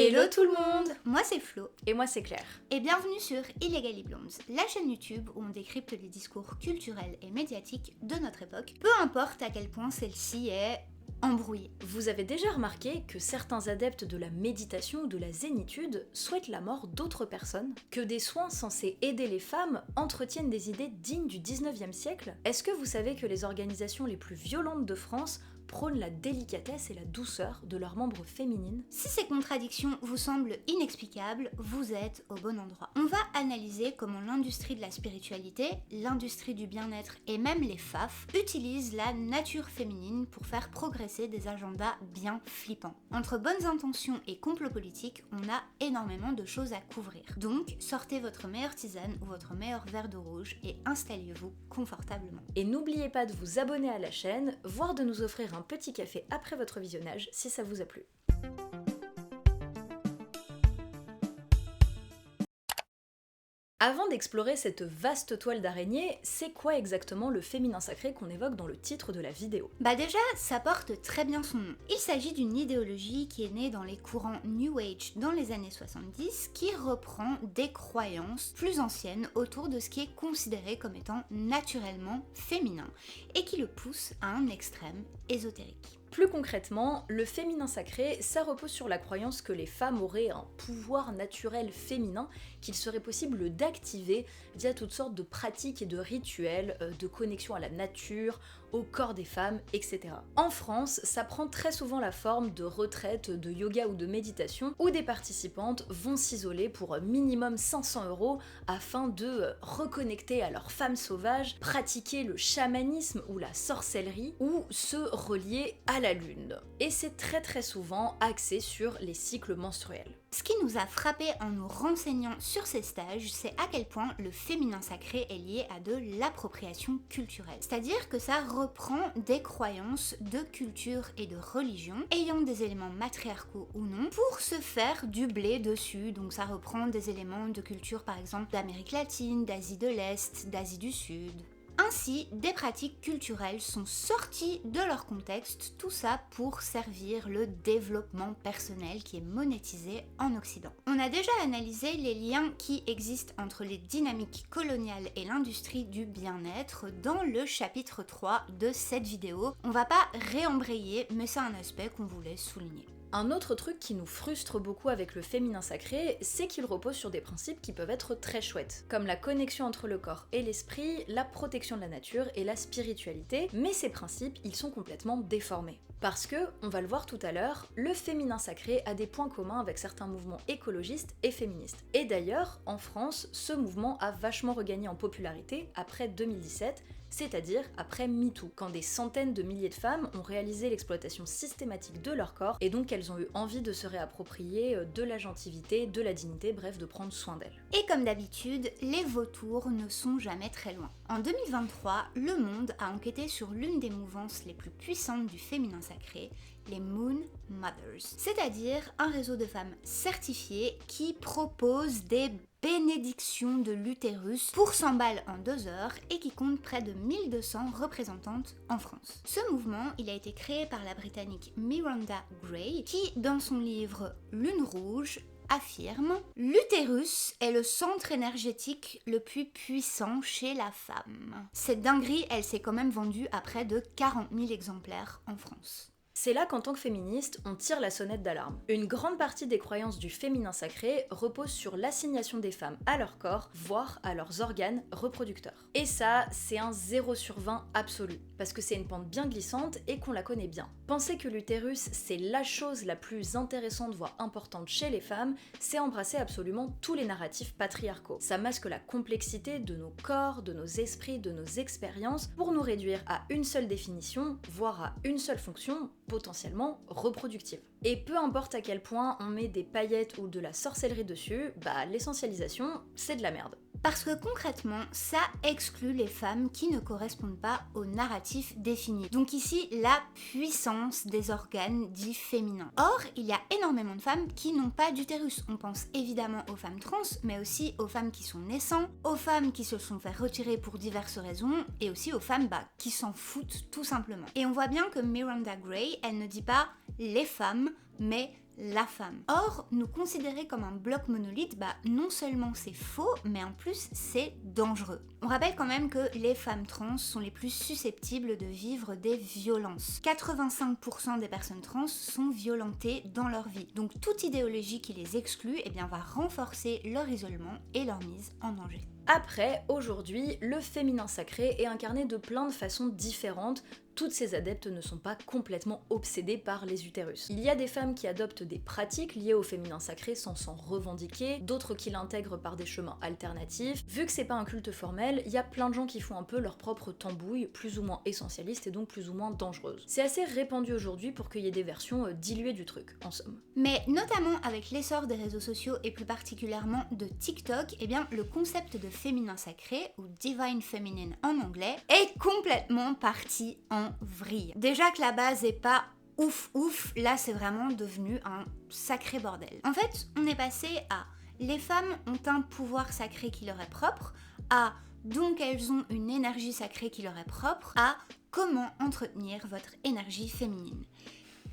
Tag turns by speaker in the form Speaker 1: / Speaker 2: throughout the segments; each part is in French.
Speaker 1: Hello tout le monde!
Speaker 2: Moi c'est Flo.
Speaker 1: Et moi c'est Claire.
Speaker 2: Et bienvenue sur Illegally Blondes, la chaîne YouTube où on décrypte les discours culturels et médiatiques de notre époque, peu importe à quel point celle-ci est embrouillée.
Speaker 1: Vous avez déjà remarqué que certains adeptes de la méditation ou de la zénitude souhaitent la mort d'autres personnes? Que des soins censés aider les femmes entretiennent des idées dignes du 19e siècle? Est-ce que vous savez que les organisations les plus violentes de France prônent la délicatesse et la douceur de leurs membres féminines?
Speaker 2: Si ces contradictions vous semblent inexplicables, vous êtes au bon endroit. On va analyser comment l'industrie de la spiritualité, l'industrie du bien-être et même les FAF utilisent la nature féminine pour faire progresser des agendas bien flippants. Entre bonnes intentions et complot politique, on a énormément de choses à couvrir. Donc, sortez votre meilleure tisane ou votre meilleur verre de rouge et installez-vous confortablement.
Speaker 1: Et n'oubliez pas de vous abonner à la chaîne, voire de nous offrir un petit café après votre visionnage si ça vous a plu. Avant d'explorer cette vaste toile d'araignée, c'est quoi exactement le féminin sacré qu'on évoque dans le titre de la vidéo?
Speaker 2: Déjà, ça porte très bien son nom. Il s'agit d'une idéologie qui est née dans les courants New Age dans les années 70, qui reprend des croyances plus anciennes autour de ce qui est considéré comme étant naturellement féminin, et qui le pousse à un extrême ésotérique.
Speaker 1: Plus concrètement, le féminin sacré, ça repose sur la croyance que les femmes auraient un pouvoir naturel féminin qu'il serait possible d'activer via toutes sortes de pratiques et de rituels, de connexion à la nature, au corps des femmes, etc. En France, ça prend très souvent la forme de retraites de yoga ou de méditation où des participantes vont s'isoler pour minimum 500 € afin de reconnecter à leur femme sauvage, pratiquer le chamanisme ou la sorcellerie ou se relier à la lune. Et c'est très souvent axé sur les cycles menstruels.
Speaker 2: Ce qui nous a frappé en nous renseignant sur ces stages, c'est à quel point le féminin sacré est lié à de l'appropriation culturelle. C'est-à-dire que ça reprend des croyances de culture et de religion, ayant des éléments matriarcaux ou non, pour se faire du blé dessus. Donc ça reprend des éléments de culture par exemple d'Amérique latine, d'Asie de l'Est, d'Asie du Sud. Ainsi, des pratiques culturelles sont sorties de leur contexte, tout ça pour servir le développement personnel qui est monétisé en Occident. On a déjà analysé les liens qui existent entre les dynamiques coloniales et l'industrie du bien-être dans le chapitre 3 de cette vidéo. On va pas réembrayer, mais c'est un aspect qu'on voulait souligner.
Speaker 1: Un autre truc qui nous frustre beaucoup avec le féminin sacré, c'est qu'il repose sur des principes qui peuvent être très chouettes, comme la connexion entre le corps et l'esprit, la protection de la nature et la spiritualité, mais ces principes, ils sont complètement déformés. Parce que, on va le voir tout à l'heure, le féminin sacré a des points communs avec certains mouvements écologistes et féministes. Et d'ailleurs, en France, ce mouvement a vachement regagné en popularité après 2017, c'est-à-dire après MeToo, quand des centaines de milliers de femmes ont réalisé l'exploitation systématique de leur corps, et donc elles ont eu envie de se réapproprier de l'agentivité, de la dignité, bref, de prendre soin d'elles.
Speaker 2: Et comme d'habitude, les vautours ne sont jamais très loin. En 2023, Le Monde a enquêté sur l'une des mouvances les plus puissantes du féminin sacré, les Moon Mothers, c'est-à-dire un réseau de femmes certifiées qui proposent des bénédictions de l'utérus pour 100 balles en 2 heures et qui compte près de 1200 représentantes en France. Ce mouvement, il a été créé par la Britannique Miranda Gray qui, dans son livre Lune Rouge, affirme « L'utérus est le centre énergétique le plus puissant chez la femme ». Cette dinguerie, elle s'est quand même vendue à près de 40 000 exemplaires en France.
Speaker 1: C'est là qu'en tant que féministe, on tire la sonnette d'alarme. Une grande partie des croyances du féminin sacré repose sur l'assignation des femmes à leur corps, voire à leurs organes reproducteurs. Et ça, c'est un 0 sur 20 absolu, parce que c'est une pente bien glissante et qu'on la connaît bien. Penser que l'utérus, c'est la chose la plus intéressante, voire importante chez les femmes, c'est embrasser absolument tous les narratifs patriarcaux. Ça masque la complexité de nos corps, de nos esprits, de nos expériences, pour nous réduire à une seule définition, voire à une seule fonction, potentiellement reproductive. Et peu importe à quel point on met des paillettes ou de la sorcellerie dessus, l'essentialisation, c'est de la merde.
Speaker 2: Parce que concrètement, ça exclut les femmes qui ne correspondent pas au narratif défini. Donc ici, la puissance des organes dits féminins. Or, il y a énormément de femmes qui n'ont pas d'utérus. On pense évidemment aux femmes trans, mais aussi aux femmes qui sont naissantes, aux femmes qui se sont fait retirer pour diverses raisons, et aussi aux femmes qui s'en foutent tout simplement. Et on voit bien que Miranda Gray, elle ne dit pas les femmes, mais la femme. Or, nous considérer comme un bloc monolithe, non seulement c'est faux, mais en plus c'est dangereux. On rappelle quand même que les femmes trans sont les plus susceptibles de vivre des violences. 85% des personnes trans sont violentées dans leur vie. Donc toute idéologie qui les exclut va renforcer leur isolement et leur mise en danger.
Speaker 1: Après, aujourd'hui, le féminin sacré est incarné de plein de façons différentes. Toutes ces adeptes ne sont pas complètement obsédées par les utérus. Il y a des femmes qui adoptent des pratiques liées au féminin sacré sans s'en revendiquer, d'autres qui l'intègrent par des chemins alternatifs. Vu que c'est pas un culte formel, il y a plein de gens qui font un peu leur propre tambouille, plus ou moins essentialiste et donc plus ou moins dangereuse. C'est assez répandu aujourd'hui pour qu'il y ait des versions diluées du truc, en somme.
Speaker 2: Mais notamment avec l'essor des réseaux sociaux et plus particulièrement de TikTok, le concept de féminin sacré, ou Divine Feminine en anglais, est complètement parti en vrille. Déjà que la base est pas ouf, là c'est vraiment devenu un sacré bordel. En fait, on est passé à les femmes ont un pouvoir sacré qui leur est propre, à donc elles ont une énergie sacrée qui leur est propre, à comment entretenir votre énergie féminine.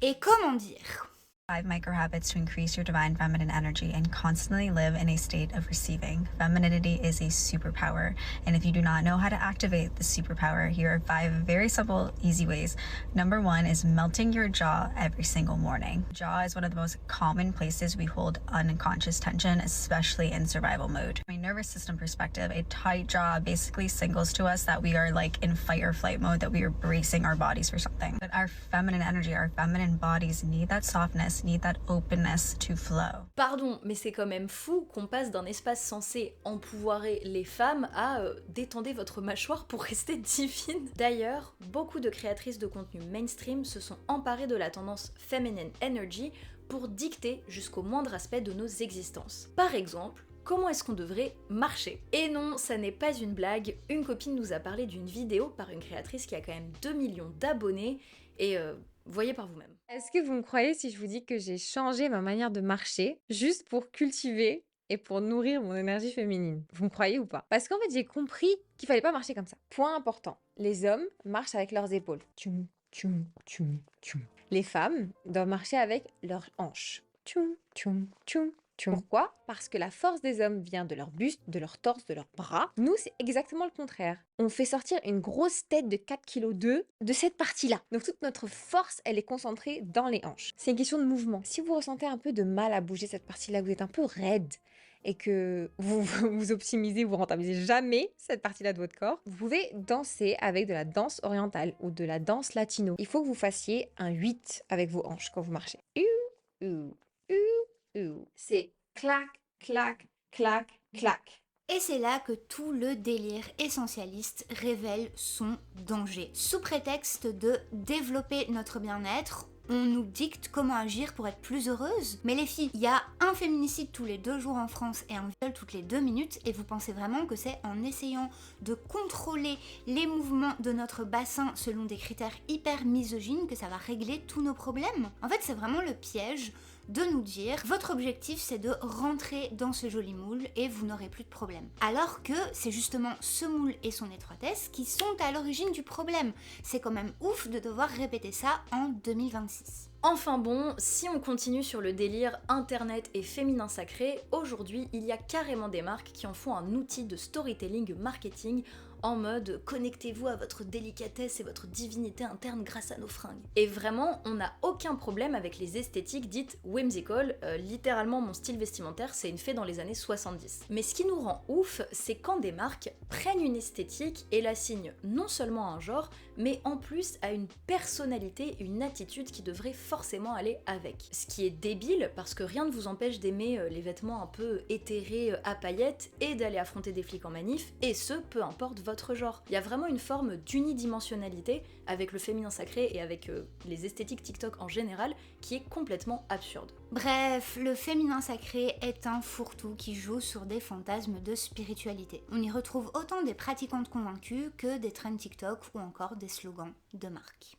Speaker 2: Et comment dire
Speaker 3: 5 micro habits to increase your divine feminine energy and constantly live in a state of receiving. Femininity is a superpower, and if you do not know how to activate the superpower, here are 5 very simple, easy ways. Number 1 is melting your jaw every single morning. Jaw is one of the most common places we hold unconscious tension, especially in survival mode. From a nervous system perspective, a tight jaw basically signals to us that we are like in fight or flight mode, that we are bracing our bodies for something. But our feminine energy, our feminine bodies need that softness, need that openness to flow.
Speaker 1: Pardon, mais c'est quand même fou qu'on passe d'un espace censé empouvoirer les femmes à détendez votre mâchoire pour rester divine. D'ailleurs, beaucoup de créatrices de contenu mainstream se sont emparées de la tendance feminine energy pour dicter jusqu'au moindre aspect de nos existences. Par exemple, comment est-ce qu'on devrait marcher? Et non, ça n'est pas une blague, une copine nous a parlé d'une vidéo par une créatrice qui a quand même 2 millions d'abonnés et voyez par vous-même.
Speaker 4: Est-ce que vous me croyez si je vous dis que j'ai changé ma manière de marcher juste pour cultiver et pour nourrir mon énergie féminine? Vous me croyez ou pas? Parce qu'en fait, j'ai compris qu'il fallait pas marcher comme ça. Point important, les hommes marchent avec leurs épaules. Tchoum, tchoum, tchoum, tchoum. Les femmes doivent marcher avec leurs hanches. Tchoum, tchoum, tchoum. Pourquoi? Parce que la force des hommes vient de leur buste, de leur torse, de leurs bras. Nous, c'est exactement le contraire. On fait sortir une grosse tête de 4,2 kg de cette partie-là. Donc toute notre force, elle est concentrée dans les hanches. C'est une question de mouvement. Si vous ressentez un peu de mal à bouger cette partie-là, vous êtes un peu raide et que vous optimisez, vous rentabilisez jamais cette partie-là de votre corps, vous pouvez danser avec de la danse orientale ou de la danse latino. Il faut que vous fassiez un 8 avec vos hanches quand vous marchez. C'est clac, clac, clac, clac.
Speaker 2: Et c'est là que tout le délire essentialiste révèle son danger. Sous prétexte de développer notre bien-être, on nous dicte comment agir pour être plus heureuse. Mais les filles, il y a un féminicide tous les 2 jours en France et un viol toutes les 2 minutes, et vous pensez vraiment que c'est en essayant de contrôler les mouvements de notre bassin selon des critères hyper misogynes que ça va régler tous nos problèmes? En fait, c'est vraiment le piège de nous dire votre objectif c'est de rentrer dans ce joli moule et vous n'aurez plus de problème. Alors que c'est justement ce moule et son étroitesse qui sont à l'origine du problème. C'est quand même ouf de devoir répéter ça en 2026.
Speaker 1: Enfin bon, si on continue sur le délire internet et féminin sacré, aujourd'hui il y a carrément des marques qui en font un outil de storytelling marketing en mode connectez-vous à votre délicatesse et votre divinité interne grâce à nos fringues. Et vraiment, on n'a aucun problème avec les esthétiques dites whimsical, littéralement mon style vestimentaire c'est une fée dans les années 70. Mais ce qui nous rend ouf, c'est quand des marques prennent une esthétique et l'assignent non seulement à un genre, mais en plus à une personnalité, une attitude qui devrait forcément aller avec. Ce qui est débile parce que rien ne vous empêche d'aimer les vêtements un peu éthérés à paillettes et d'aller affronter des flics en manif, et ce, peu importe votre genre. Il y a vraiment une forme d'unidimensionnalité avec le féminin sacré et avec les esthétiques TikTok en général qui est complètement absurde.
Speaker 2: Bref, le féminin sacré est un fourre-tout qui joue sur des fantasmes de spiritualité. On y retrouve autant des pratiquantes convaincues que des trends TikTok ou encore des slogans de marque.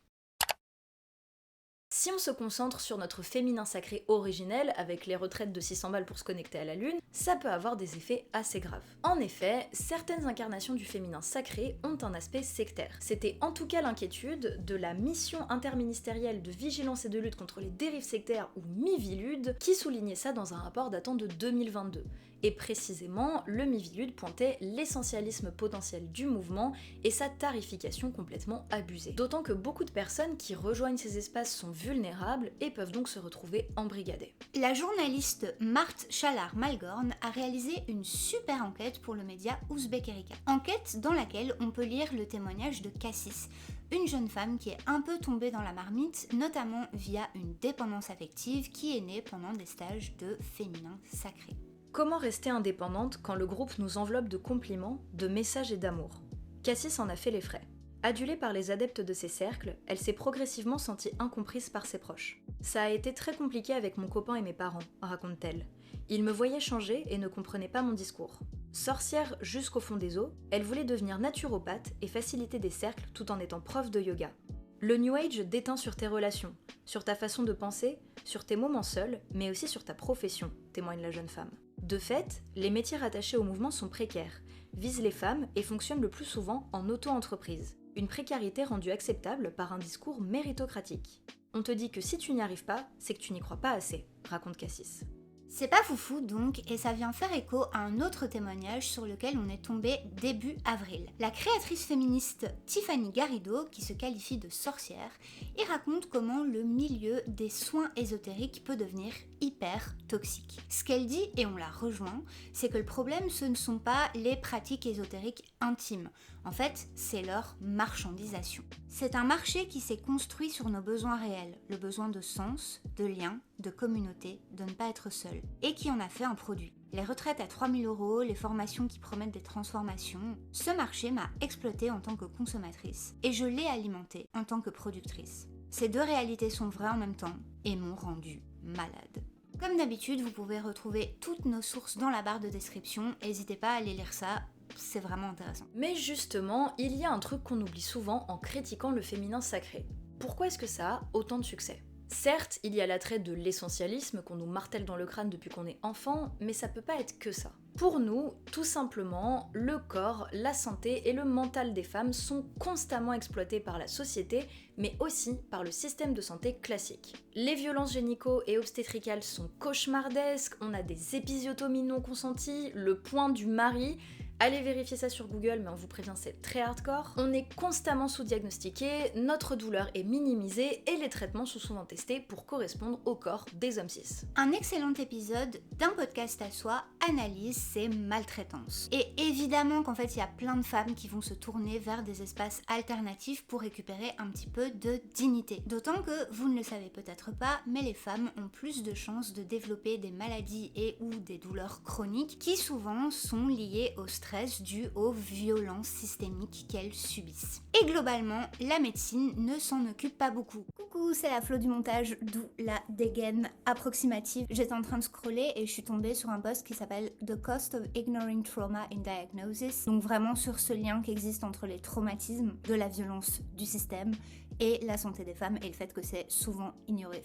Speaker 1: Si on se concentre sur notre féminin sacré originel, avec les retraites de 600 balles pour se connecter à la lune, ça peut avoir des effets assez graves. En effet, certaines incarnations du féminin sacré ont un aspect sectaire. C'était en tout cas l'inquiétude de la mission interministérielle de vigilance et de lutte contre les dérives sectaires ou Miviludes qui soulignait ça dans un rapport datant de 2022. Et précisément, le Miviludes pointait l'essentialisme potentiel du mouvement et sa tarification complètement abusée. D'autant que beaucoup de personnes qui rejoignent ces espaces sont vulnérables et peuvent donc se retrouver embrigadées.
Speaker 2: La journaliste Marthe Chalard-Malgorn a réalisé une super enquête pour le média Ouzbek Erika. Enquête dans laquelle on peut lire le témoignage de Cassis, une jeune femme qui est un peu tombée dans la marmite, notamment via une dépendance affective qui est née pendant des stages de féminin sacré.
Speaker 1: Comment rester indépendante quand le groupe nous enveloppe de compliments, de messages et d'amour ? Cassis en a fait les frais. Adulée par les adeptes de ses cercles, elle s'est progressivement sentie incomprise par ses proches. Ça a été très compliqué avec mon copain et mes parents, raconte-t-elle. Ils me voyaient changer et ne comprenaient pas mon discours. Sorcière jusqu'au fond des os, elle voulait devenir naturopathe et faciliter des cercles tout en étant prof de yoga. Le New Age déteint sur tes relations, sur ta façon de penser, sur tes moments seuls, mais aussi sur ta profession, témoigne la jeune femme. De fait, les métiers rattachés au mouvement sont précaires, visent les femmes et fonctionnent le plus souvent en auto-entreprise. Une précarité rendue acceptable par un discours méritocratique. On te dit que si tu n'y arrives pas, c'est que tu n'y crois pas assez, raconte Cassis.
Speaker 2: C'est pas foufou donc, et ça vient faire écho à un autre témoignage sur lequel on est tombé début avril. La créatrice féministe Tiffany Garrido, qui se qualifie de sorcière, y raconte comment le milieu des soins ésotériques peut devenir hyper toxique. Ce qu'elle dit, et on la rejoint, c'est que le problème ce ne sont pas les pratiques ésotériques intimes. En fait, c'est leur marchandisation. C'est un marché qui s'est construit sur nos besoins réels, le besoin de sens, de lien, de communauté, de ne pas être seul, et qui en a fait un produit. Les retraites à 3 000 €, les formations qui promettent des transformations, ce marché m'a exploitée en tant que consommatrice, et je l'ai alimenté en tant que productrice. Ces deux réalités sont vraies en même temps, et m'ont rendue malade. Comme d'habitude, vous pouvez retrouver toutes nos sources dans la barre de description, n'hésitez pas à aller lire ça, c'est vraiment intéressant.
Speaker 1: Mais justement, il y a un truc qu'on oublie souvent en critiquant le féminin sacré. Pourquoi est-ce que ça a autant de succès ? Certes, il y a l'attrait de l'essentialisme qu'on nous martèle dans le crâne depuis qu'on est enfant, mais ça peut pas être que ça. Pour nous, tout simplement, le corps, la santé et le mental des femmes sont constamment exploités par la société, mais aussi par le système de santé classique. Les violences gynéco- et obstétricales sont cauchemardesques, on a des épisiotomies non consenties, le point du mari. Allez vérifier ça sur Google, mais on vous prévient, c'est très hardcore. On est constamment sous-diagnostiqué, notre douleur est minimisée et les traitements sont souvent testés pour correspondre au corps des hommes cis.
Speaker 2: Un excellent épisode d'un podcast à soi analyse ces maltraitances. Et évidemment qu'en fait, il y a plein de femmes qui vont se tourner vers des espaces alternatifs pour récupérer un petit peu de dignité. D'autant que, vous ne le savez peut-être pas, mais les femmes ont plus de chances de développer des maladies et ou des douleurs chroniques qui souvent sont liées au stress dû aux violences systémiques qu'elles subissent. Et globalement, la médecine ne s'en occupe pas beaucoup. Coucou, c'est la Flo du montage, d'où la dégaine approximative. J'étais en train de scroller et je suis tombée sur un post qui s'appelle The Cost of Ignoring Trauma in Diagnosis. Donc vraiment sur ce lien qui existe entre les traumatismes de la violence du système et la santé des femmes et le fait que c'est souvent ignoré,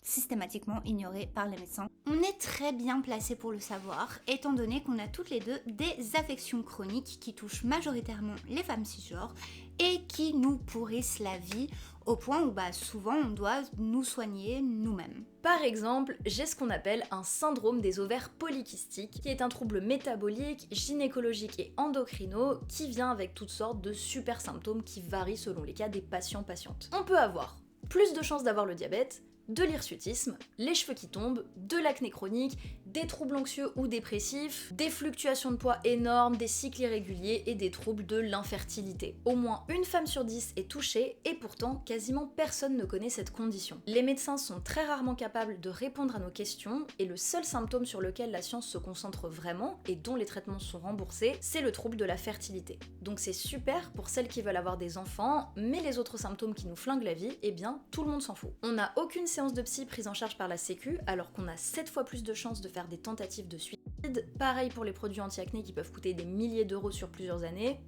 Speaker 2: systématiquement ignoré par les médecins. On est très bien placé pour le savoir, étant donné qu'on a toutes les deux des affections chroniques qui touchent majoritairement les femmes cisgenres et qui nous pourrissent la vie au point où souvent on doit nous soigner nous-mêmes.
Speaker 1: Par exemple, j'ai ce qu'on appelle un syndrome des ovaires polykystiques, qui est un trouble métabolique, gynécologique et endocrino qui vient avec toutes sortes de super symptômes qui varient selon les cas des patients-patientes. On peut avoir plus de chances d'avoir le diabète, de l'hirsutisme, les cheveux qui tombent, de l'acné chronique, des troubles anxieux ou dépressifs, des fluctuations de poids énormes, des cycles irréguliers et des troubles de l'infertilité. Au moins une femme sur 10 est touchée et pourtant quasiment personne ne connaît cette condition. Les médecins sont très rarement capables de répondre à nos questions et le seul symptôme sur lequel la science se concentre vraiment et dont les traitements sont remboursés, c'est le trouble de la fertilité. Donc c'est super pour celles qui veulent avoir des enfants, mais les autres symptômes qui nous flinguent la vie, eh bien tout le monde s'en fout. On n'a aucune séance de psy prise en charge par la sécu, alors qu'on a 7 fois plus de chances de faire des tentatives de suicide. Pareil pour les produits anti-acné qui peuvent coûter des milliers d'euros sur plusieurs années.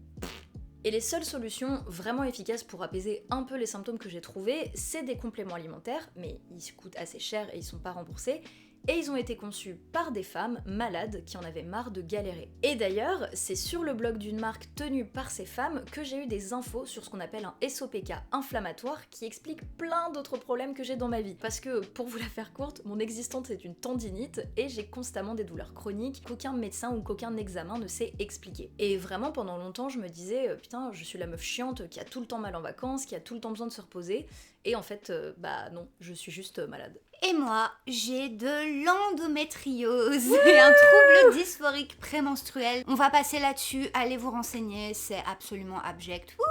Speaker 1: Et les seules solutions vraiment efficaces pour apaiser un peu les symptômes que j'ai trouvés, c'est des compléments alimentaires, mais ils coûtent assez cher et ils sont pas remboursés, et ils ont été conçus par des femmes malades qui en avaient marre de galérer. Et d'ailleurs, c'est sur le blog d'une marque tenue par ces femmes que j'ai eu des infos sur ce qu'on appelle un SOPK inflammatoire qui explique plein d'autres problèmes que j'ai dans ma vie. Parce que, pour vous la faire courte, mon existence est une tendinite et j'ai constamment des douleurs chroniques qu'aucun médecin ou qu'aucun examen ne sait expliquer. Et vraiment, pendant longtemps, je me disais, putain, je suis la meuf chiante qui a tout le temps mal en vacances, qui a tout le temps besoin de se reposer. Et en fait, bah non, je suis juste malade.
Speaker 2: Et moi, j'ai de l'endométriose et un trouble dysphorique prémenstruel. On va passer là-dessus, allez vous renseigner, c'est absolument abject. Wouh.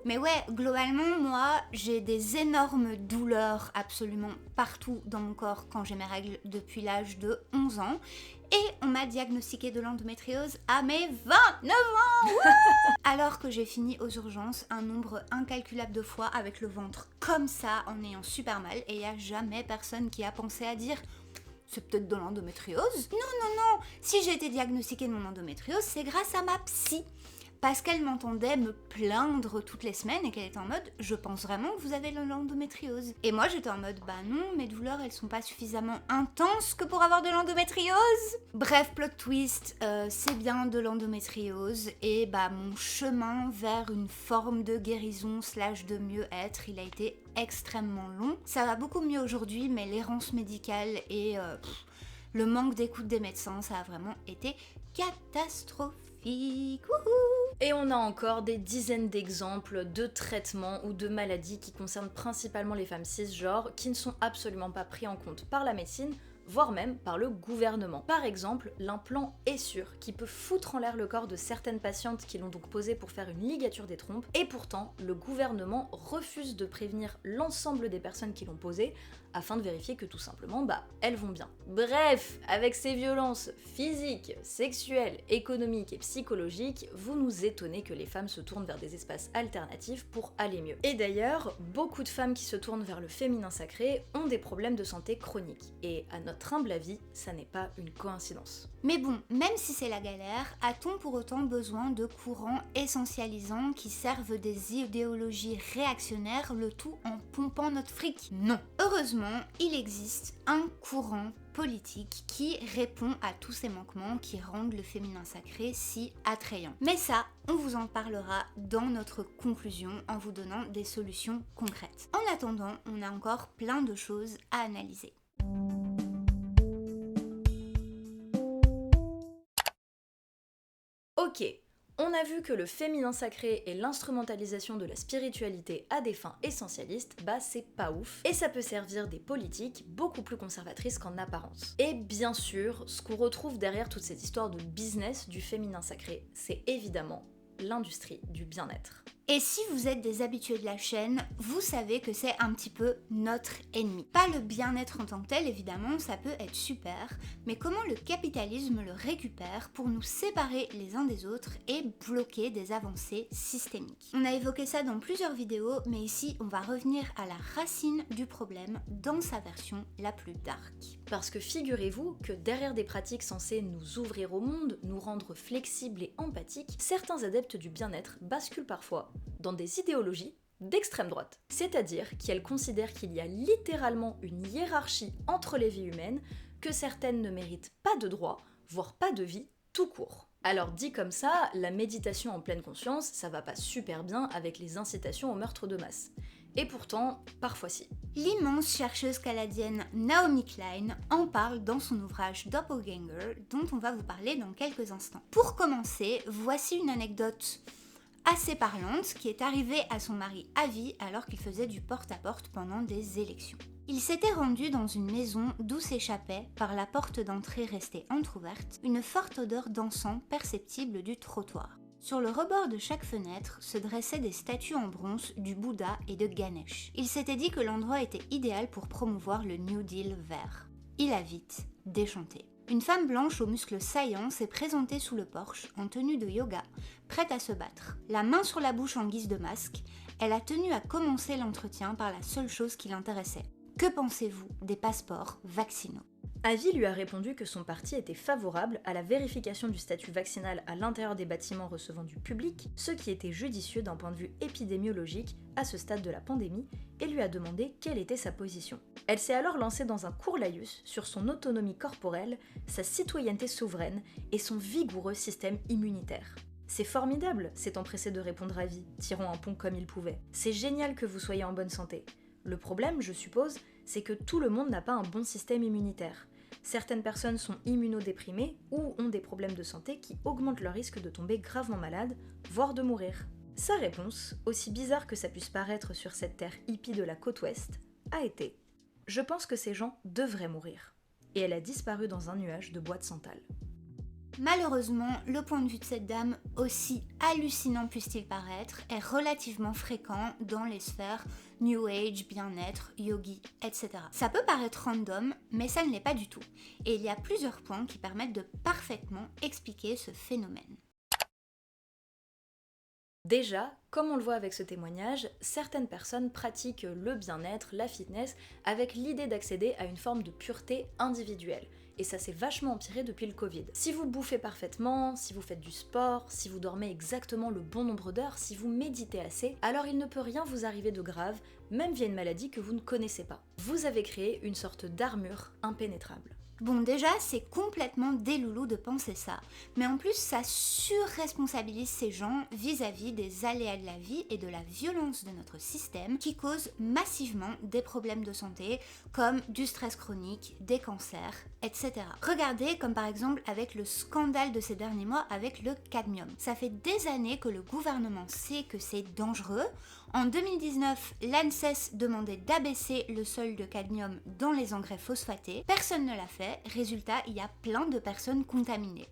Speaker 2: Mais ouais, globalement, moi, j'ai des énormes douleurs absolument partout dans mon corps quand j'ai mes règles depuis l'âge de 11 ans. Et on m'a diagnostiqué de l'endométriose à mes 29 ans. Alors que j'ai fini aux urgences un nombre incalculable de fois avec le ventre comme ça, en ayant super mal. Et il n'y a jamais personne qui a pensé à dire « c'est peut-être de l'endométriose ». Non, si j'ai été diagnostiquée de mon endométriose, c'est grâce à ma psy. Parce qu'elle m'entendait me plaindre toutes les semaines et qu'elle était en mode « je pense vraiment que vous avez l'endométriose ». Et moi j'étais en mode « bah non, mes douleurs elles sont pas suffisamment intenses que pour avoir de l'endométriose ». Bref, plot twist, c'est bien de l'endométriose et bah mon chemin vers une forme de guérison / de mieux-être, il a été extrêmement long. Ça va beaucoup mieux aujourd'hui, mais l'errance médicale et le manque d'écoute des médecins, ça a vraiment été catastrophique.
Speaker 1: Et on a encore des dizaines d'exemples de traitements ou de maladies qui concernent principalement les femmes cisgenres qui ne sont absolument pas pris en compte par la médecine, voire même par le gouvernement. Par exemple, l'implant Essure, qui peut foutre en l'air le corps de certaines patientes qui l'ont donc posé pour faire une ligature des trompes, et pourtant, le gouvernement refuse de prévenir l'ensemble des personnes qui l'ont posé, afin de vérifier que tout simplement, elles vont bien. Bref, avec ces violences physiques, sexuelles, économiques et psychologiques, vous nous étonnez que les femmes se tournent vers des espaces alternatifs pour aller mieux. Et d'ailleurs, beaucoup de femmes qui se tournent vers le féminin sacré ont des problèmes de santé chroniques. Et à notre humble avis, ça n'est pas une coïncidence.
Speaker 2: Mais bon, même si c'est la galère, a-t-on pour autant besoin de courants essentialisants qui servent des idéologies réactionnaires, le tout en pompant notre fric? Non. Heureusement, il existe un courant politique qui répond à tous ces manquements qui rendent le féminin sacré si attrayant. Mais ça, on vous en parlera dans notre conclusion en vous donnant des solutions concrètes. En attendant, on a encore plein de choses à analyser.
Speaker 1: Ok, on a vu que le féminin sacré et l'instrumentalisation de la spiritualité à des fins essentialistes, c'est pas ouf, et ça peut servir des politiques beaucoup plus conservatrices qu'en apparence. Et bien sûr, ce qu'on retrouve derrière toute cette histoire de business du féminin sacré, c'est évidemment l'industrie du bien-être.
Speaker 2: Et si vous êtes des habitués de la chaîne, vous savez que c'est un petit peu notre ennemi. Pas le bien-être en tant que tel, évidemment, ça peut être super, mais comment le capitalisme le récupère pour nous séparer les uns des autres et bloquer des avancées systémiques. On a évoqué ça dans plusieurs vidéos, mais ici, on va revenir à la racine du problème dans sa version la plus dark.
Speaker 1: Parce que figurez-vous que derrière des pratiques censées nous ouvrir au monde, nous rendre flexibles et empathiques, certains adeptes du bien-être basculent parfois dans des idéologies d'extrême droite. C'est-à-dire qu'elles considèrent qu'il y a littéralement une hiérarchie entre les vies humaines, que certaines ne méritent pas de droits, voire pas de vie, tout court. Alors dit comme ça, la méditation en pleine conscience, ça va pas super bien avec les incitations au meurtre de masse. Et pourtant, parfois si.
Speaker 2: L'immense chercheuse canadienne Naomi Klein en parle dans son ouvrage Doppelganger, dont on va vous parler dans quelques instants. Pour commencer, voici une anecdote assez parlante qui est arrivée à son mari Avi alors qu'il faisait du porte-à-porte pendant des élections. Il s'était rendu dans une maison d'où s'échappait, par la porte d'entrée restée entr'ouverte, une forte odeur d'encens perceptible du trottoir. Sur le rebord de chaque fenêtre se dressaient des statues en bronze du Bouddha et de Ganesh. Il s'était dit que l'endroit était idéal pour promouvoir le New Deal vert. Il a vite déchanté. Une femme blanche aux muscles saillants s'est présentée sous le porche, en tenue de yoga, prête à se battre. La main sur la bouche en guise de masque, elle a tenu à commencer l'entretien par la seule chose qui l'intéressait. Que pensez-vous des passeports vaccinaux ?
Speaker 1: Avi lui a répondu que son parti était favorable à la vérification du statut vaccinal à l'intérieur des bâtiments recevant du public, ce qui était judicieux d'un point de vue épidémiologique à ce stade de la pandémie, et lui a demandé quelle était sa position. Elle s'est alors lancée dans un court laïus sur son autonomie corporelle, sa citoyenneté souveraine et son vigoureux système immunitaire. C'est formidable, s'est empressé de répondre Avi, tirant un pont comme il pouvait. C'est génial que vous soyez en bonne santé. Le problème, je suppose, c'est que tout le monde n'a pas un bon système immunitaire. Certaines personnes sont immunodéprimées ou ont des problèmes de santé qui augmentent leur risque de tomber gravement malade, voire de mourir. Sa réponse, aussi bizarre que ça puisse paraître sur cette terre hippie de la côte ouest, a été « Je pense que ces gens devraient mourir ». Et elle a disparu dans un nuage de bois de santal.
Speaker 2: Malheureusement, le point de vue de cette dame, aussi hallucinant puisse-t-il paraître, est relativement fréquent dans les sphères New Age, bien-être, yogi, etc. Ça peut paraître random, mais ça ne l'est pas du tout. Et il y a plusieurs points qui permettent de parfaitement expliquer ce phénomène.
Speaker 1: Déjà, comme on le voit avec ce témoignage, certaines personnes pratiquent le bien-être, la fitness, avec l'idée d'accéder à une forme de pureté individuelle. Et ça s'est vachement empiré depuis le Covid. Si vous bouffez parfaitement, si vous faites du sport, si vous dormez exactement le bon nombre d'heures, si vous méditez assez, alors il ne peut rien vous arriver de grave, même via une maladie que vous ne connaissez pas. Vous avez créé une sorte d'armure impénétrable.
Speaker 2: Bon, déjà, c'est complètement déloulou de penser ça, mais en plus, ça surresponsabilise ces gens vis-à-vis des aléas de la vie et de la violence de notre système qui causent massivement des problèmes de santé, comme du stress chronique, des cancers, etc. Regardez comme par exemple avec le scandale de ces derniers mois avec le cadmium. Ça fait des années que le gouvernement sait que c'est dangereux. En 2019, l'ANSES demandait d'abaisser le seuil de cadmium dans les engrais phosphatés. Personne ne l'a fait. Résultat, il y a plein de personnes contaminées.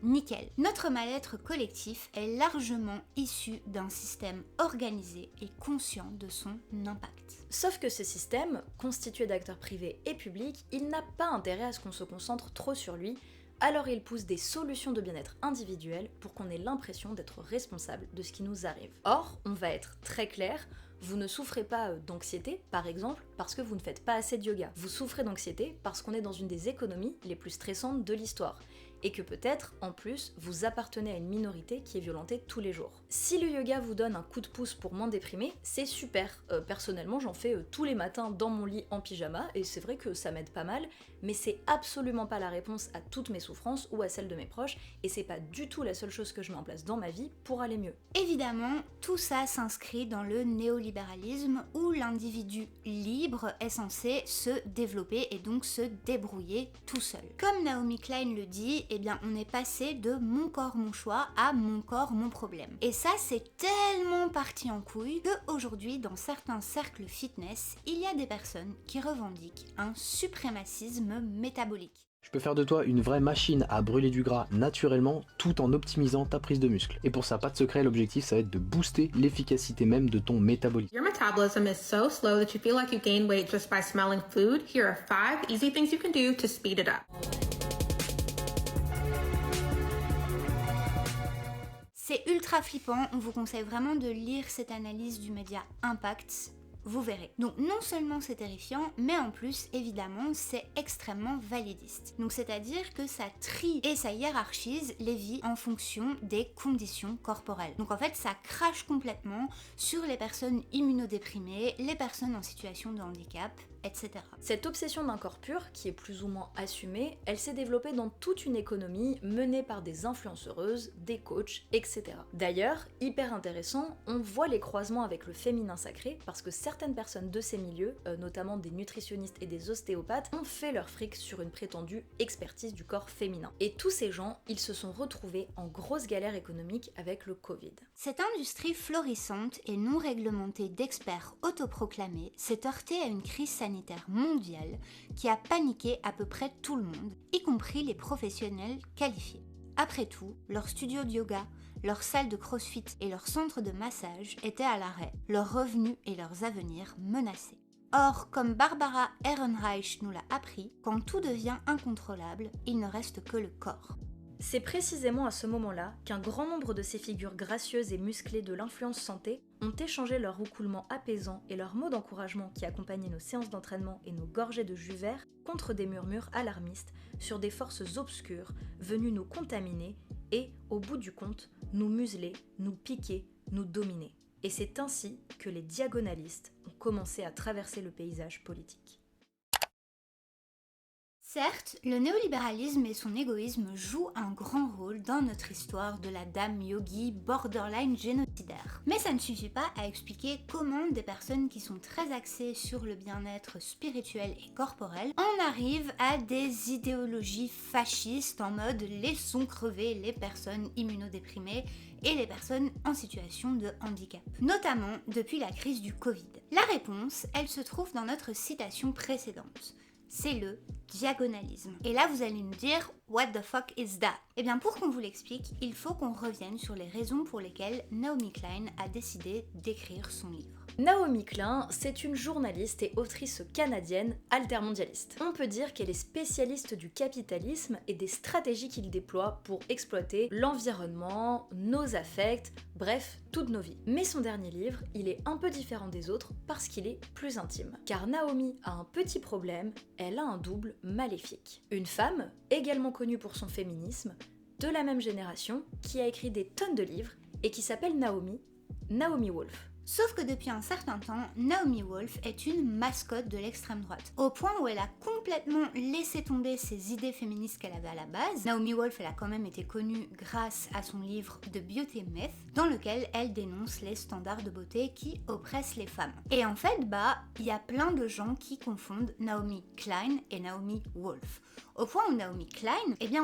Speaker 2: Nickel. Notre mal-être collectif est largement issu d'un système organisé et conscient de son impact.
Speaker 1: Sauf que ce système, constitué d'acteurs privés et publics, il n'a pas intérêt à ce qu'on se concentre trop sur lui, alors il pousse des solutions de bien-être individuelles pour qu'on ait l'impression d'être responsable de ce qui nous arrive. Or, on va être très clair, vous ne souffrez pas d'anxiété, par exemple, parce que vous ne faites pas assez de yoga. Vous souffrez d'anxiété parce qu'on est dans une des économies les plus stressantes de l'histoire. Et que peut-être, en plus, vous appartenez à une minorité qui est violentée tous les jours. Si le yoga vous donne un coup de pouce pour moins déprimer, c'est super. Personnellement, j'en fais tous les matins dans mon lit en pyjama, et c'est vrai que ça m'aide pas mal, mais c'est absolument pas la réponse à toutes mes souffrances ou à celles de mes proches, et c'est pas du tout la seule chose que je mets en place dans ma vie pour aller mieux.
Speaker 2: Évidemment, tout ça s'inscrit dans le néolibéralisme où l'individu libre est censé se développer et donc se débrouiller tout seul. Comme Naomi Klein le dit, eh bien on est passé de mon corps mon choix à mon corps mon problème. Et ça c'est tellement parti en couille qu'aujourd'hui dans certains cercles fitness, il y a des personnes qui revendiquent un suprémacisme métabolique.
Speaker 5: Je peux faire de toi une vraie machine à brûler du gras naturellement tout en optimisant ta prise de muscle. Et pour ça, pas de secret, l'objectif ça va être de booster l'efficacité même de ton métabolisme.
Speaker 6: Your metabolism is so slow that you feel like you gain weight just by smelling food. Here are 5 easy things you can do to speed it up.
Speaker 2: C'est ultra flippant, on vous conseille vraiment de lire cette analyse du média Impact. Vous verrez. Donc non seulement c'est terrifiant, mais en plus, évidemment, c'est extrêmement validiste. Donc c'est-à-dire que ça trie et ça hiérarchise les vies en fonction des conditions corporelles. Donc en fait, ça crache complètement sur les personnes immunodéprimées, les personnes en situation de handicap, etc.
Speaker 1: Cette obsession d'un corps pur, qui est plus ou moins assumée, elle s'est développée dans toute une économie menée par des influenceuses, des coachs, etc. D'ailleurs, hyper intéressant, on voit les croisements avec le féminin sacré parce que certaines personnes de ces milieux, notamment des nutritionnistes et des ostéopathes, ont fait leur fric sur une prétendue expertise du corps féminin. Et tous ces gens, ils se sont retrouvés en grosse galère économique avec le Covid.
Speaker 2: Cette industrie florissante et non réglementée d'experts autoproclamés s'est heurtée à une crise sanitaire mondiale qui a paniqué à peu près tout le monde, y compris les professionnels qualifiés. Après tout, leurs studios de yoga, leurs salles de crossfit et leurs centres de massage étaient à l'arrêt, leurs revenus et leurs avenirs menacés. Or, comme Barbara Ehrenreich nous l'a appris, quand tout devient incontrôlable, il ne reste que le corps.
Speaker 1: C'est précisément à ce moment-là qu'un grand nombre de ces figures gracieuses et musclées de l'influence santé ont échangé leur roucoulement apaisant et leurs mots d'encouragement qui accompagnaient nos séances d'entraînement et nos gorgées de jus vert contre des murmures alarmistes sur des forces obscures venues nous contaminer et, au bout du compte, nous museler, nous piquer, nous dominer. Et c'est ainsi que les diagonalistes ont commencé à traverser le paysage politique.
Speaker 2: Certes, le néolibéralisme et son égoïsme jouent un grand rôle dans notre histoire de la dame yogi borderline génocidaire. Mais ça ne suffit pas à expliquer comment des personnes qui sont très axées sur le bien-être spirituel et corporel en arrivent à des idéologies fascistes en mode laissons crever les personnes immunodéprimées et les personnes en situation de handicap, notamment depuis la crise du Covid. La réponse, elle se trouve dans notre citation précédente. C'est le diagonalisme. Et là, vous allez me dire, what the fuck is that? Eh bien, pour qu'on vous l'explique, il faut qu'on revienne sur les raisons pour lesquelles Naomi Klein a décidé d'écrire son livre.
Speaker 1: Naomi Klein, c'est une journaliste et autrice canadienne altermondialiste. On peut dire qu'elle est spécialiste du capitalisme et des stratégies qu'il déploie pour exploiter l'environnement, nos affects, bref, toutes nos vies. Mais son dernier livre, il est un peu différent des autres parce qu'il est plus intime. Car Naomi a un petit problème, elle a un double maléfique. Une femme, également connue pour son féminisme, de la même génération, qui a écrit des tonnes de livres et qui s'appelle Naomi Wolf.
Speaker 2: Sauf que depuis un certain temps, Naomi Wolf est une mascotte de l'extrême droite, au point où elle a complètement laissé tomber ses idées féministes qu'elle avait à la base. Naomi Wolf, elle a quand même été connue grâce à son livre The Beauty Myth, dans lequel elle dénonce les standards de beauté qui oppressent les femmes. Et en fait, il y a plein de gens qui confondent Naomi Klein et Naomi Wolf. Au point où Naomi Klein,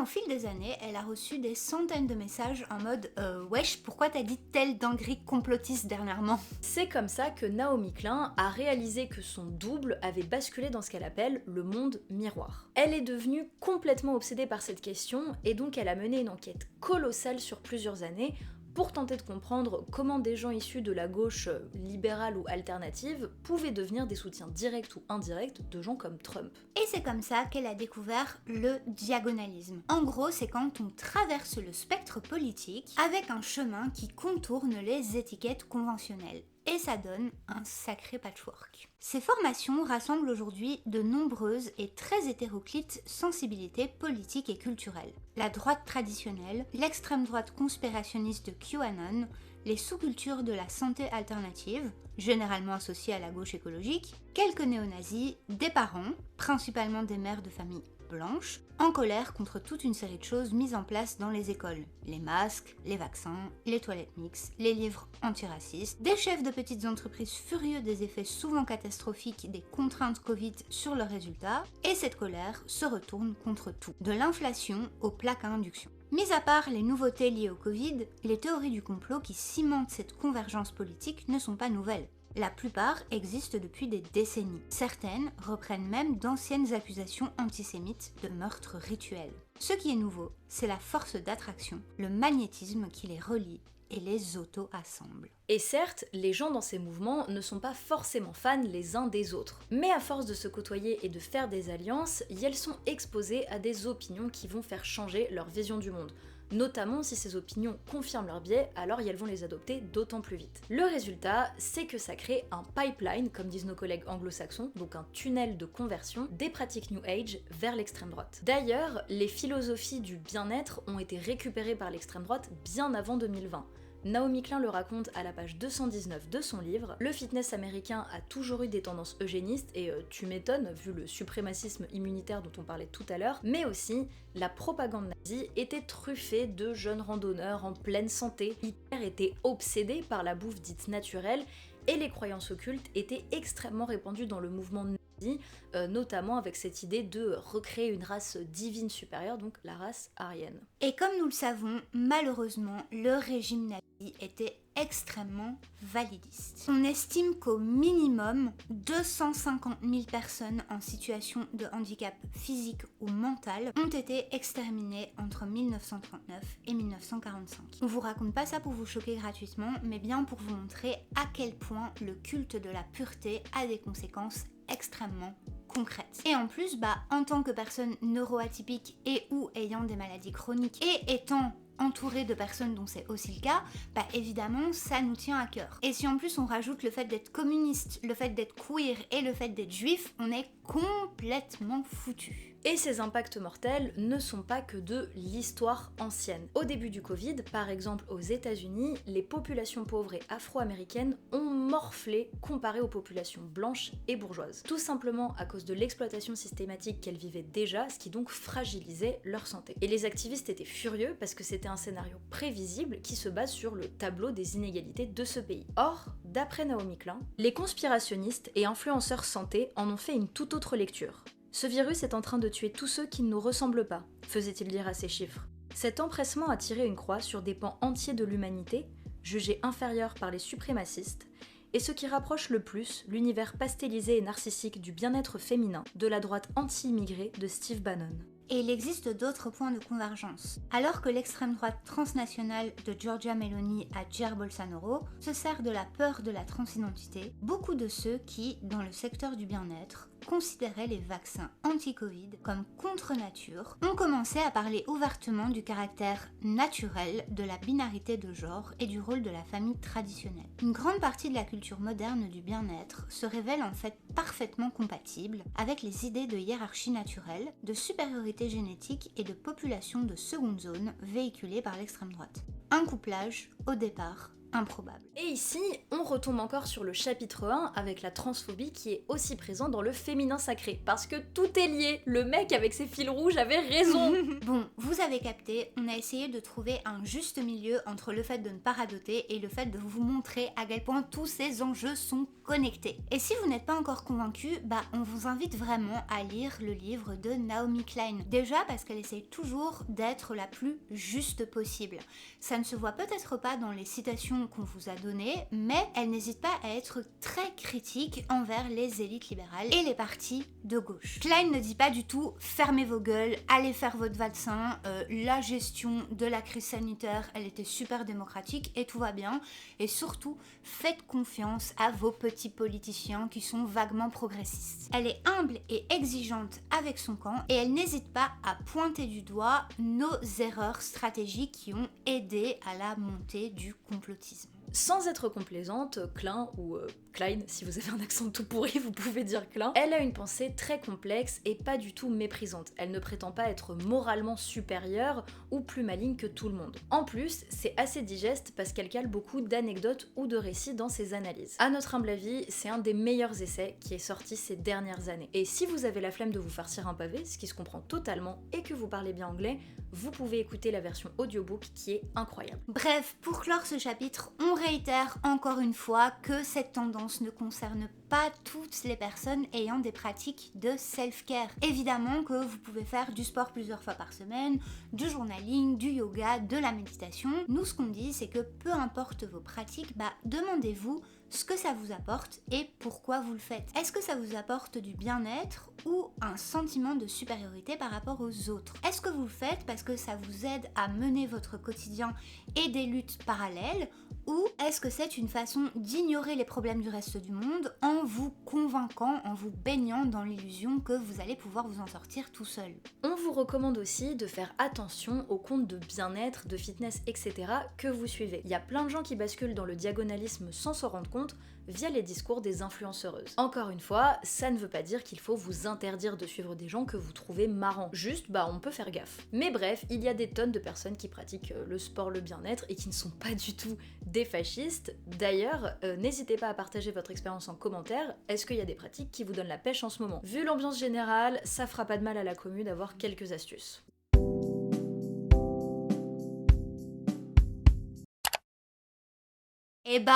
Speaker 2: au fil des années, elle a reçu des centaines de messages en mode wesh, pourquoi t'as dit telle dinguerie complotiste dernièrement?
Speaker 1: C'est comme ça que Naomi Klein a réalisé que son double avait basculé dans ce qu'elle appelle le monde miroir. Elle est devenue complètement obsédée par cette question et donc elle a mené une enquête colossale sur plusieurs années pour tenter de comprendre comment des gens issus de la gauche libérale ou alternative pouvaient devenir des soutiens directs ou indirects de gens comme Trump.
Speaker 2: Et c'est comme ça qu'elle a découvert le diagonalisme. En gros, c'est quand on traverse le spectre politique avec un chemin qui contourne les étiquettes conventionnelles. Et ça donne un sacré patchwork. Ces formations rassemblent aujourd'hui de nombreuses et très hétéroclites sensibilités politiques et culturelles. La droite traditionnelle, l'extrême droite conspirationniste de QAnon, les sous-cultures de la santé alternative, généralement associées à la gauche écologique, quelques néo-nazis, des parents, principalement des mères de famille blanches, en colère contre toute une série de choses mises en place dans les écoles. Les masques, les vaccins, les toilettes mixtes, les livres antiracistes, des chefs de petites entreprises furieux des effets souvent catastrophiques des contraintes Covid sur leurs résultats, et cette colère se retourne contre tout, de l'inflation aux plaques à induction. Mis à part les nouveautés liées au Covid, les théories du complot qui cimentent cette convergence politique ne sont pas nouvelles. La plupart existent depuis des décennies. Certaines reprennent même d'anciennes accusations antisémites de meurtres rituels. Ce qui est nouveau, c'est la force d'attraction, le magnétisme qui les relie et les auto-assemble.
Speaker 1: Et certes, les gens dans ces mouvements ne sont pas forcément fans les uns des autres. Mais à force de se côtoyer et de faire des alliances, elles sont exposées à des opinions qui vont faire changer leur vision du monde. Notamment si ces opinions confirment leurs biais, alors elles vont les adopter d'autant plus vite. Le résultat, c'est que ça crée un pipeline, comme disent nos collègues anglo-saxons, donc un tunnel de conversion des pratiques New Age vers l'extrême droite. D'ailleurs, les philosophies du bien-être ont été récupérées par l'extrême droite bien avant 2020. Naomi Klein le raconte à la page 219 de son livre. Le fitness américain a toujours eu des tendances eugénistes et tu m'étonnes vu le suprémacisme immunitaire dont on parlait tout à l'heure, mais aussi la propagande nazie était truffée de jeunes randonneurs en pleine santé. Hitler était obsédé par la bouffe dite naturelle et les croyances occultes étaient extrêmement répandues dans le mouvement nazi, notamment avec cette idée de recréer une race divine supérieure, donc la race aryenne.
Speaker 2: Et comme nous le savons, malheureusement, le régime nazi était extrêmement validiste. On estime qu'au minimum 250 000 personnes en situation de handicap physique ou mental ont été exterminées entre 1939 et 1945. On vous raconte pas ça pour vous choquer gratuitement, mais bien pour vous montrer à quel point le culte de la pureté a des conséquences extrêmement concrètes. Et en plus, en tant que personne neuroatypique et ou ayant des maladies chroniques et étant entouré de personnes dont c'est aussi le cas, évidemment ça nous tient à cœur. Et si en plus on rajoute le fait d'être communiste, le fait d'être queer et le fait d'être juif, on est complètement foutu.
Speaker 1: Et ces impacts mortels ne sont pas que de l'histoire ancienne. Au début du Covid, par exemple aux États-Unis, les populations pauvres et afro-américaines ont morflé comparé aux populations blanches et bourgeoises. Tout simplement à cause de l'exploitation systématique qu'elles vivaient déjà, ce qui donc fragilisait leur santé. Et les activistes étaient furieux parce que c'était un scénario prévisible qui se base sur le tableau des inégalités de ce pays. Or, d'après Naomi Klein, les conspirationnistes et influenceurs santé en ont fait une toute autre lecture. Ce virus est en train de tuer tous ceux qui ne nous ressemblent pas, faisait-il dire à ces chiffres. Cet empressement a tiré une croix sur des pans entiers de l'humanité, jugés inférieurs par les suprémacistes, et ce qui rapproche le plus l'univers pastelisé et narcissique du bien-être féminin de la droite anti-immigrée de Steve Bannon.
Speaker 2: Et il existe d'autres points de convergence. Alors que l'extrême droite transnationale de Giorgia Meloni à Jair Bolsonaro se sert de la peur de la transidentité, beaucoup de ceux qui, dans le secteur du bien-être, considéraient les vaccins anti-Covid comme contre-nature, ont commencé à parler ouvertement du caractère naturel de la binarité de genre et du rôle de la famille traditionnelle. Une grande partie de la culture moderne du bien-être se révèle en fait parfaitement compatible avec les idées de hiérarchie naturelle, de supériorité génétique et de population de seconde zone véhiculées par l'extrême droite. Un couplage, au départ, improbable.
Speaker 1: Et ici, on retombe encore sur le chapitre 1 avec la transphobie qui est aussi présent dans le féminin sacré. Parce que tout est lié, le mec avec ses fils rouges avait raison.
Speaker 2: Bon, vous avez capté, on a essayé de trouver un juste milieu entre le fait de ne pas radoter et le fait de vous montrer à quel point tous ces enjeux sont connectés. Et si vous n'êtes pas encore convaincu, on vous invite vraiment à lire le livre de Naomi Klein. Déjà parce qu'elle essaye toujours d'être la plus juste possible. Ça ne se voit peut-être pas dans les citations qu'on vous a données, mais elle n'hésite pas à être très critique envers les élites libérales et les partis de gauche. Klein ne dit pas du tout « fermez vos gueules, allez faire votre vaccin, la gestion de la crise sanitaire, elle était super démocratique et tout va bien, et surtout, faites confiance à vos petits politiciens qui sont vaguement progressistes ». Elle est humble et exigeante avec son camp et elle n'hésite pas à pointer du doigt nos erreurs stratégiques qui ont aidé à la montée du complotisme.
Speaker 1: Sans être complaisante, Klein, ou Klein, si vous avez un accent tout pourri, vous pouvez dire Klein, elle a une pensée très complexe et pas du tout méprisante. Elle ne prétend pas être moralement supérieure ou plus maligne que tout le monde. En plus, c'est assez digeste parce qu'elle cale beaucoup d'anecdotes ou de récits dans ses analyses. À notre humble avis, c'est un des meilleurs essais qui est sorti ces dernières années. Et si vous avez la flemme de vous farcir un pavé, ce qui se comprend totalement, et que vous parlez bien anglais, vous pouvez écouter la version audiobook qui est incroyable.
Speaker 2: Bref, pour clore ce chapitre, on réitère encore une fois que cette tendance ne concerne pas toutes les personnes ayant des pratiques de self-care. Évidemment que vous pouvez faire du sport plusieurs fois par semaine, du journaling, du yoga, de la méditation. Nous, ce qu'on dit, c'est que peu importe vos pratiques, demandez-vous ce que ça vous apporte et pourquoi vous le faites. Est-ce que ça vous apporte du bien-être ou un sentiment de supériorité par rapport aux autres? Est-ce que vous le faites parce que ça vous aide à mener votre quotidien et des luttes parallèles? Ou est-ce que c'est une façon d'ignorer les problèmes du reste du monde en vous convainquant, en vous baignant dans l'illusion que vous allez pouvoir vous en sortir tout seul?
Speaker 1: On vous recommande aussi de faire attention aux comptes de bien-être, de fitness, etc. que vous suivez. Il y a plein de gens qui basculent dans le diagonalisme sans s'en rendre compte via les discours des influenceuses. Encore une fois, ça ne veut pas dire qu'il faut vous interdire de suivre des gens que vous trouvez marrants. Juste, on peut faire gaffe. Mais bref, il y a des tonnes de personnes qui pratiquent le sport, le bien-être et qui ne sont pas du tout des fascistes. D'ailleurs, n'hésitez pas à partager votre expérience en commentaire. Est-ce qu'il y a des pratiques qui vous donnent la pêche en ce moment? Vu l'ambiance générale, ça fera pas de mal à la commu d'avoir quelques astuces.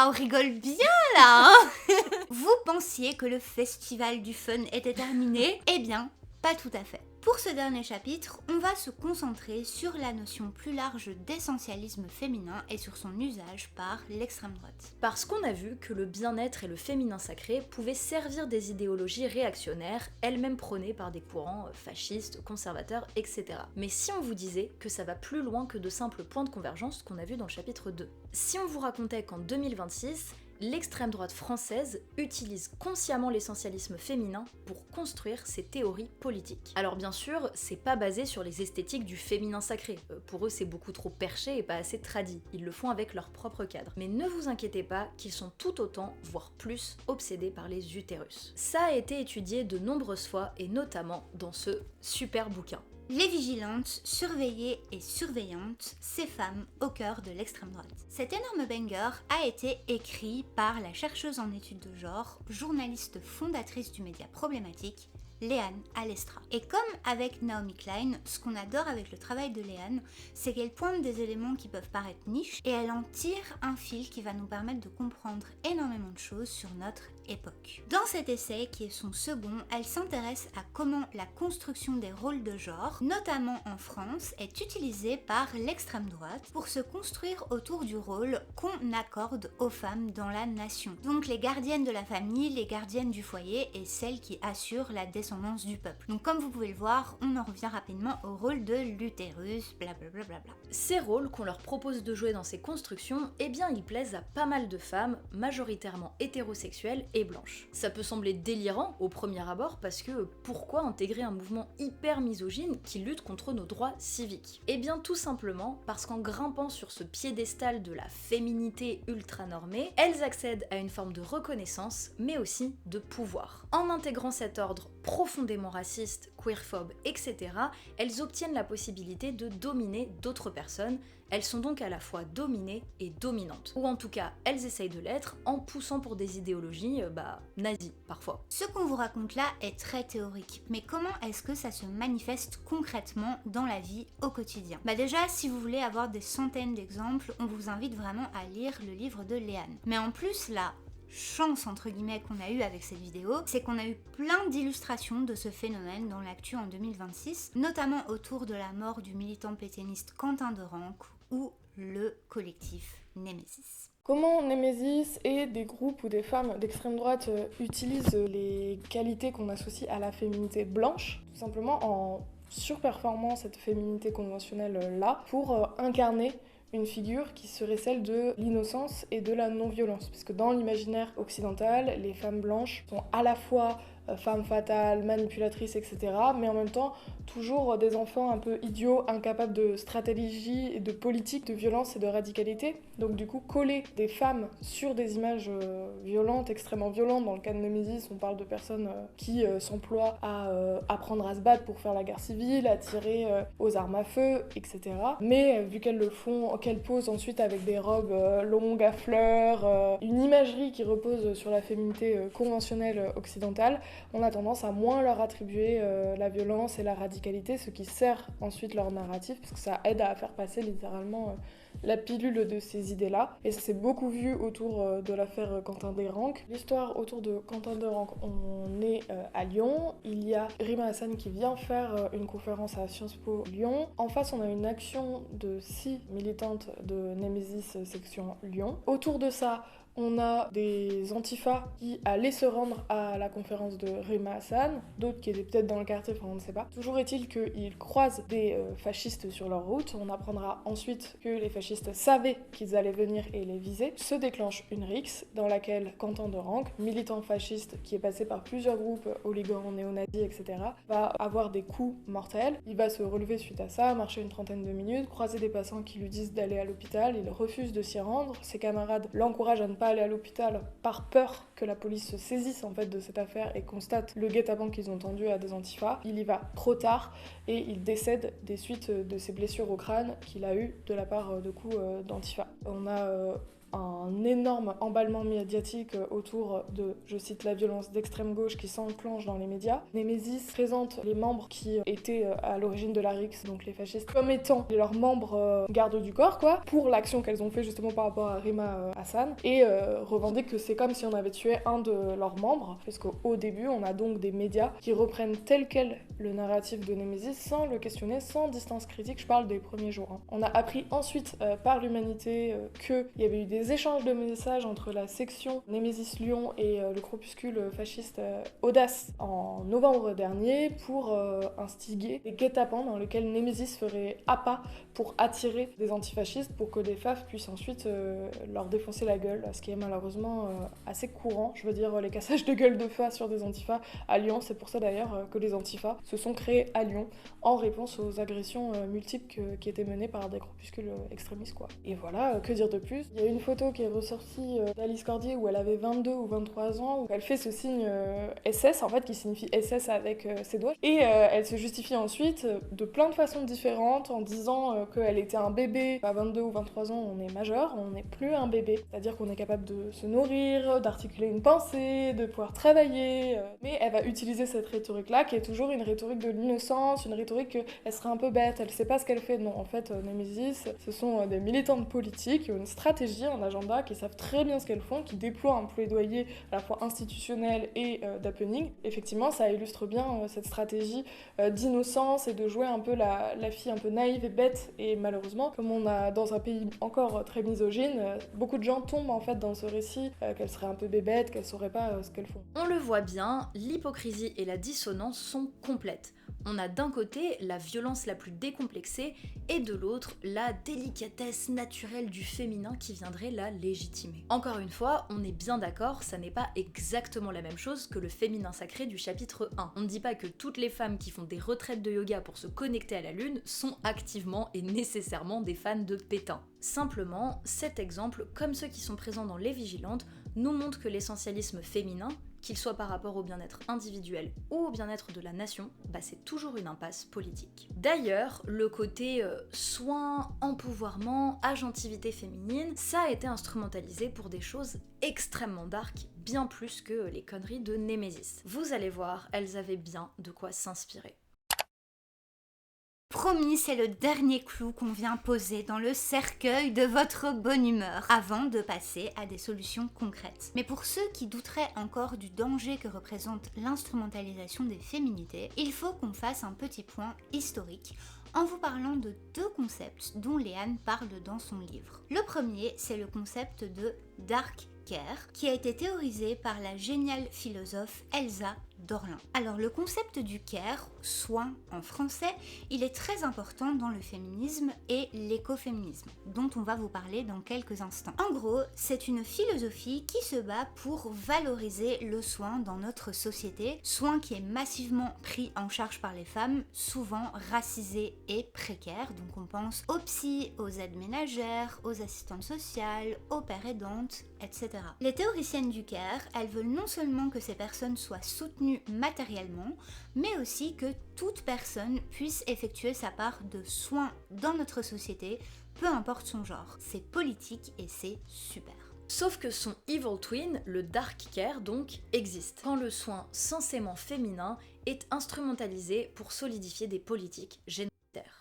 Speaker 2: On rigole bien là, hein. Vous pensiez que le festival du fun était terminé? Eh bien, pas tout à fait. Pour ce dernier chapitre, on va se concentrer sur la notion plus large d'essentialisme féminin et sur son usage par l'extrême droite.
Speaker 1: Parce qu'on a vu que le bien-être et le féminin sacré pouvaient servir des idéologies réactionnaires, elles-mêmes prônées par des courants fascistes, conservateurs, etc. Mais si on vous disait que ça va plus loin que de simples points de convergence qu'on a vu dans le chapitre 2? Si on vous racontait qu'en 2026, l'extrême droite française utilise consciemment l'essentialisme féminin pour construire ses théories politiques. Alors bien sûr, c'est pas basé sur les esthétiques du féminin sacré. Pour eux, c'est beaucoup trop perché et pas assez tradit. Ils le font avec leur propre cadre. Mais ne vous inquiétez pas qu'ils sont tout autant, voire plus, obsédés par les utérus. Ça a été étudié de nombreuses fois et notamment dans ce super bouquin.
Speaker 2: Les vigilantes, surveillées et surveillantes, ces femmes au cœur de l'extrême droite. Cet énorme banger a été écrit par la chercheuse en études de genre, journaliste fondatrice du média Problématique, Léane Alestra. Et comme avec Naomi Klein, ce qu'on adore avec le travail de Léane, c'est qu'elle pointe des éléments qui peuvent paraître niches et elle en tire un fil qui va nous permettre de comprendre énormément de choses sur notre époque. Dans cet essai, qui est son second, elle s'intéresse à comment la construction des rôles de genre, notamment en France, est utilisée par l'extrême droite pour se construire autour du rôle qu'on accorde aux femmes dans la nation. Donc les gardiennes de la famille, les gardiennes du foyer et celles qui assurent la descendance du peuple. Donc comme vous pouvez le voir, on en revient rapidement au rôle de l'utérus, blablabla.
Speaker 1: Ces rôles qu'on leur propose de jouer dans ces constructions, eh bien ils plaisent à pas mal de femmes, majoritairement hétérosexuelles et blanches. Ça peut sembler délirant au premier abord parce que pourquoi intégrer un mouvement hyper misogyne qui lutte contre nos droits civiques? Eh bien tout simplement parce qu'en grimpant sur ce piédestal de la féminité ultra normée, elles accèdent à une forme de reconnaissance mais aussi de pouvoir. En intégrant cet ordre profondément raciste, queerphobe, etc., elles obtiennent la possibilité de dominer d'autres personnes. Elles sont donc à la fois dominées et dominantes. Ou en tout cas, elles essayent de l'être en poussant pour des idéologies, nazies, parfois.
Speaker 2: Ce qu'on vous raconte là est très théorique, mais comment est-ce que ça se manifeste concrètement dans la vie au quotidien? Déjà, si vous voulez avoir des centaines d'exemples, on vous invite vraiment à lire le livre de Léane. Mais en plus, la chance entre guillemets qu'on a eu avec cette vidéo, c'est qu'on a eu plein d'illustrations de ce phénomène dans l'actu en 2026, notamment autour de la mort du militant pétainiste Quentin de Ranc ou le collectif Némésis.
Speaker 7: Comment Némésis et des groupes ou des femmes d'extrême droite utilisent les qualités qu'on associe à la féminité blanche, tout simplement en surperformant cette féminité conventionnelle-là pour incarner une figure qui serait celle de l'innocence et de la non-violence. Parce que dans l'imaginaire occidental, les femmes blanches sont à la fois femmes fatales, manipulatrices, etc. mais en même temps toujours des enfants un peu idiots, incapables de stratégie et de politique, de violence et de radicalité. Donc du coup, coller des femmes sur des images violentes, extrêmement violentes, dans le cas de Némésis, on parle de personnes qui s'emploient à apprendre à se battre pour faire la guerre civile, à tirer aux armes à feu, etc. Mais vu qu'elles le font, qu'elles posent ensuite avec des robes longues à fleurs, une imagerie qui repose sur la féminité conventionnelle occidentale, on a tendance à moins leur attribuer la violence et la radicalité, ce qui sert ensuite leur narratif, parce que ça aide à faire passer littéralement la pilule de ces idées-là. Et ça s'est beaucoup vu autour de l'affaire Quentin de Ranc. L'histoire autour de Quentin de Ranc, on est à Lyon. Il y a Rima Hassan qui vient faire une conférence à Sciences Po Lyon. En face, on a une action de 6 militantes de Némésis section Lyon. Autour de ça, on a des antifas qui allaient se rendre à la conférence de Rima Hassan, d'autres qui étaient peut-être dans le quartier, enfin on ne sait pas. Toujours est-il qu'ils croisent des fascistes sur leur route. On apprendra ensuite que les fascistes savaient qu'ils allaient venir et les viser. Se déclenche une rixe dans laquelle Quentin de Ranc, militant fasciste qui est passé par plusieurs groupes oligans, néo-nazis, etc., va avoir des coups mortels. Il va se relever suite à ça, marcher une trentaine de minutes, croiser des passants qui lui disent d'aller à l'hôpital. Il refuse de s'y rendre. Ses camarades l'encouragent à ne pas aller à l'hôpital par peur que la police se saisisse en fait de cette affaire et constate le guet-apens qu'ils ont tendu à des antifas. Il y va trop tard et il décède des suites de ses blessures au crâne qu'il a eues de la part de coups d'antifas. On a un énorme emballement médiatique autour de, je cite, la violence d'extrême gauche qui s'enclenche dans les médias. Némésis présente les membres qui étaient à l'origine de la rixe, donc les fascistes, comme étant leurs membres gardes du corps, quoi, pour l'action qu'elles ont fait justement par rapport à Rima Hassan, et revendique que c'est comme si on avait tué un de leurs membres, parce qu'au début, on a donc des médias qui reprennent tel quel le narratif de Némésis sans le questionner, sans distance critique. Je parle des premiers jours. On a appris ensuite par l'humanité qu'il y avait eu des des échanges de messages entre la section Némésis Lyon et le groupuscule fasciste Audace en novembre dernier pour instiguer des guet-apens dans lesquels Némésis ferait appât pour attirer des antifascistes pour que les FAF puissent ensuite leur défoncer la gueule, ce qui est malheureusement assez courant. Je veux dire, les cassages de gueule de FA sur des antifas à Lyon, c'est pour ça d'ailleurs que les antifas se sont créés à Lyon en réponse aux agressions multiples qui étaient menées par des groupuscules extrémistes, quoi. Et voilà, que dire de plus? Il y a une photo qui est ressortie d'Alice Cordier où elle avait 22 ou 23 ans, où elle fait ce signe SS, en fait, qui signifie SS avec ses doigts. Et elle se justifie ensuite de plein de façons différentes en disant qu'elle était un bébé. À 22 ou 23 ans, on est majeur, on n'est plus un bébé. C'est-à-dire qu'on est capable de se nourrir, d'articuler une pensée, de pouvoir travailler. Mais elle va utiliser cette rhétorique-là, qui est toujours une rhétorique de l'innocence, une rhétorique qu'elle serait un peu bête, elle sait pas ce qu'elle fait. Non, en fait, Némésis, ce sont des militantes politiques qui ont une stratégie, un agenda, qui savent très bien ce qu'elles font, qui déploient un plaidoyer à la fois institutionnel et d'happening. Effectivement, ça illustre bien cette stratégie d'innocence et de jouer un peu la fille un peu naïve et bête. Et malheureusement, comme on a dans un pays encore très misogyne, beaucoup de gens tombent en fait dans ce récit qu'elles seraient un peu bébêtes, qu'elles sauraient pas ce qu'elles font.
Speaker 1: On le voit bien, l'hypocrisie et la dissonance sont complètes. On a d'un côté la violence la plus décomplexée et de l'autre la délicatesse naturelle du féminin qui viendrait la légitimer. Encore une fois, on est bien d'accord, ça n'est pas exactement la même chose que le féminin sacré du chapitre 1. On ne dit pas que toutes les femmes qui font des retraites de yoga pour se connecter à la lune sont activement et nécessairement des fans de Pétain. Simplement, cet exemple, comme ceux qui sont présents dans Les Vigilantes, nous montre que l'essentialisme féminin, qu'il soit par rapport au bien-être individuel ou au bien-être de la nation, c'est toujours une impasse politique. D'ailleurs, le côté soin, empouvoirment, agentivité féminine, ça a été instrumentalisé pour des choses extrêmement dark, bien plus que les conneries de Némésis. Vous allez voir, elles avaient bien de quoi s'inspirer.
Speaker 2: Promis, c'est le dernier clou qu'on vient poser dans le cercueil de votre bonne humeur, avant de passer à des solutions concrètes. Mais pour ceux qui douteraient encore du danger que représente l'instrumentalisation des féminités, il faut qu'on fasse un petit point historique en vous parlant de deux concepts dont Léane parle dans son livre. Le premier, c'est le concept de dark care, qui a été théorisé par la géniale philosophe Elsa Dorlin. Alors le concept du care, soin en français, il est très important dans le féminisme et l'écoféminisme, dont on va vous parler dans quelques instants. En gros, c'est une philosophie qui se bat pour valoriser le soin dans notre société, soin qui est massivement pris en charge par les femmes, souvent racisées et précaires, donc on pense aux psys, aux aides ménagères, aux assistantes sociales, aux pères aidantes, etc. Les théoriciennes du care, elles veulent non seulement que ces personnes soient soutenues matériellement, mais aussi que toute personne puisse effectuer sa part de soins dans notre société, peu importe son genre. C'est politique et c'est super.
Speaker 1: Sauf que son evil twin, le dark care donc, existe, quand le soin censément féminin est instrumentalisé pour solidifier des politiques générales.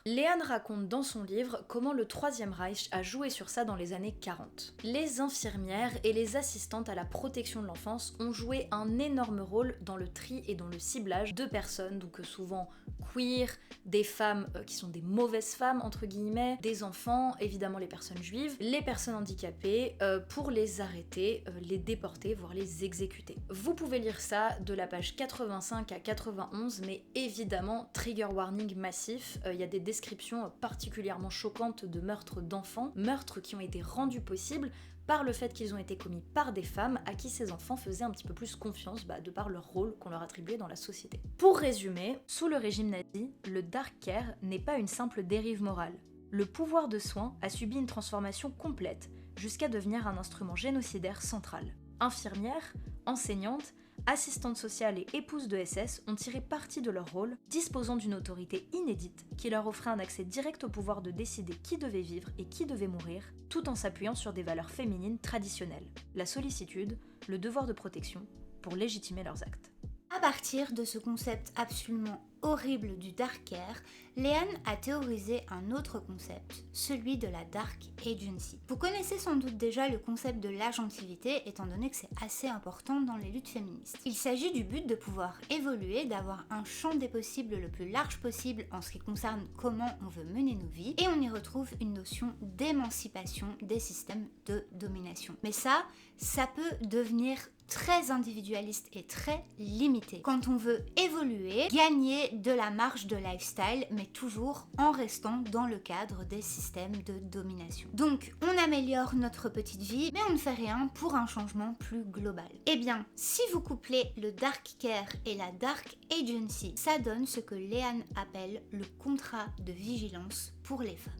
Speaker 1: Léane raconte dans son livre comment le Troisième Reich a joué sur ça dans les années 40. Les infirmières et les assistantes à la protection de l'enfance ont joué un énorme rôle dans le tri et dans le ciblage de personnes, donc souvent queer, des femmes qui sont des mauvaises femmes entre guillemets, des enfants, évidemment les personnes juives, les personnes handicapées, pour les arrêter, les déporter, voire les exécuter. Vous pouvez lire ça de la page 85 à 91, mais évidemment, trigger warning massif, il y a des descriptions particulièrement choquantes de meurtres d'enfants, meurtres qui ont été rendus possibles par le fait qu'ils ont été commis par des femmes à qui ces enfants faisaient un petit peu plus confiance de par leur rôle qu'on leur attribuait dans la société. Pour résumer, sous le régime nazi, le dark care n'est pas une simple dérive morale. Le pouvoir de soin a subi une transformation complète jusqu'à devenir un instrument génocidaire central. Infirmières, enseignantes, assistantes sociales et épouses de SS ont tiré parti de leur rôle, disposant d'une autorité inédite qui leur offrait un accès direct au pouvoir de décider qui devait vivre et qui devait mourir, tout en s'appuyant sur des valeurs féminines traditionnelles, la sollicitude, le devoir de protection, pour légitimer leurs actes.
Speaker 2: À partir de ce concept absolument horrible du dark care, Leanne a théorisé un autre concept, celui de la dark agency. Vous connaissez sans doute déjà le concept de l'agentivité, étant donné que c'est assez important dans les luttes féministes. Il s'agit du but de pouvoir évoluer, d'avoir un champ des possibles le plus large possible en ce qui concerne comment on veut mener nos vies, et on y retrouve une notion d'émancipation des systèmes de domination. Mais ça peut devenir très individualiste et très limité quand on veut évoluer, gagner de la marge de lifestyle, mais toujours en restant dans le cadre des systèmes de domination. Donc on améliore notre petite vie, mais on ne fait rien pour un changement plus global. Eh bien, si vous couplez le dark care et la dark agency, ça donne ce que Leanne appelle le contrat de vigilance pour les femmes.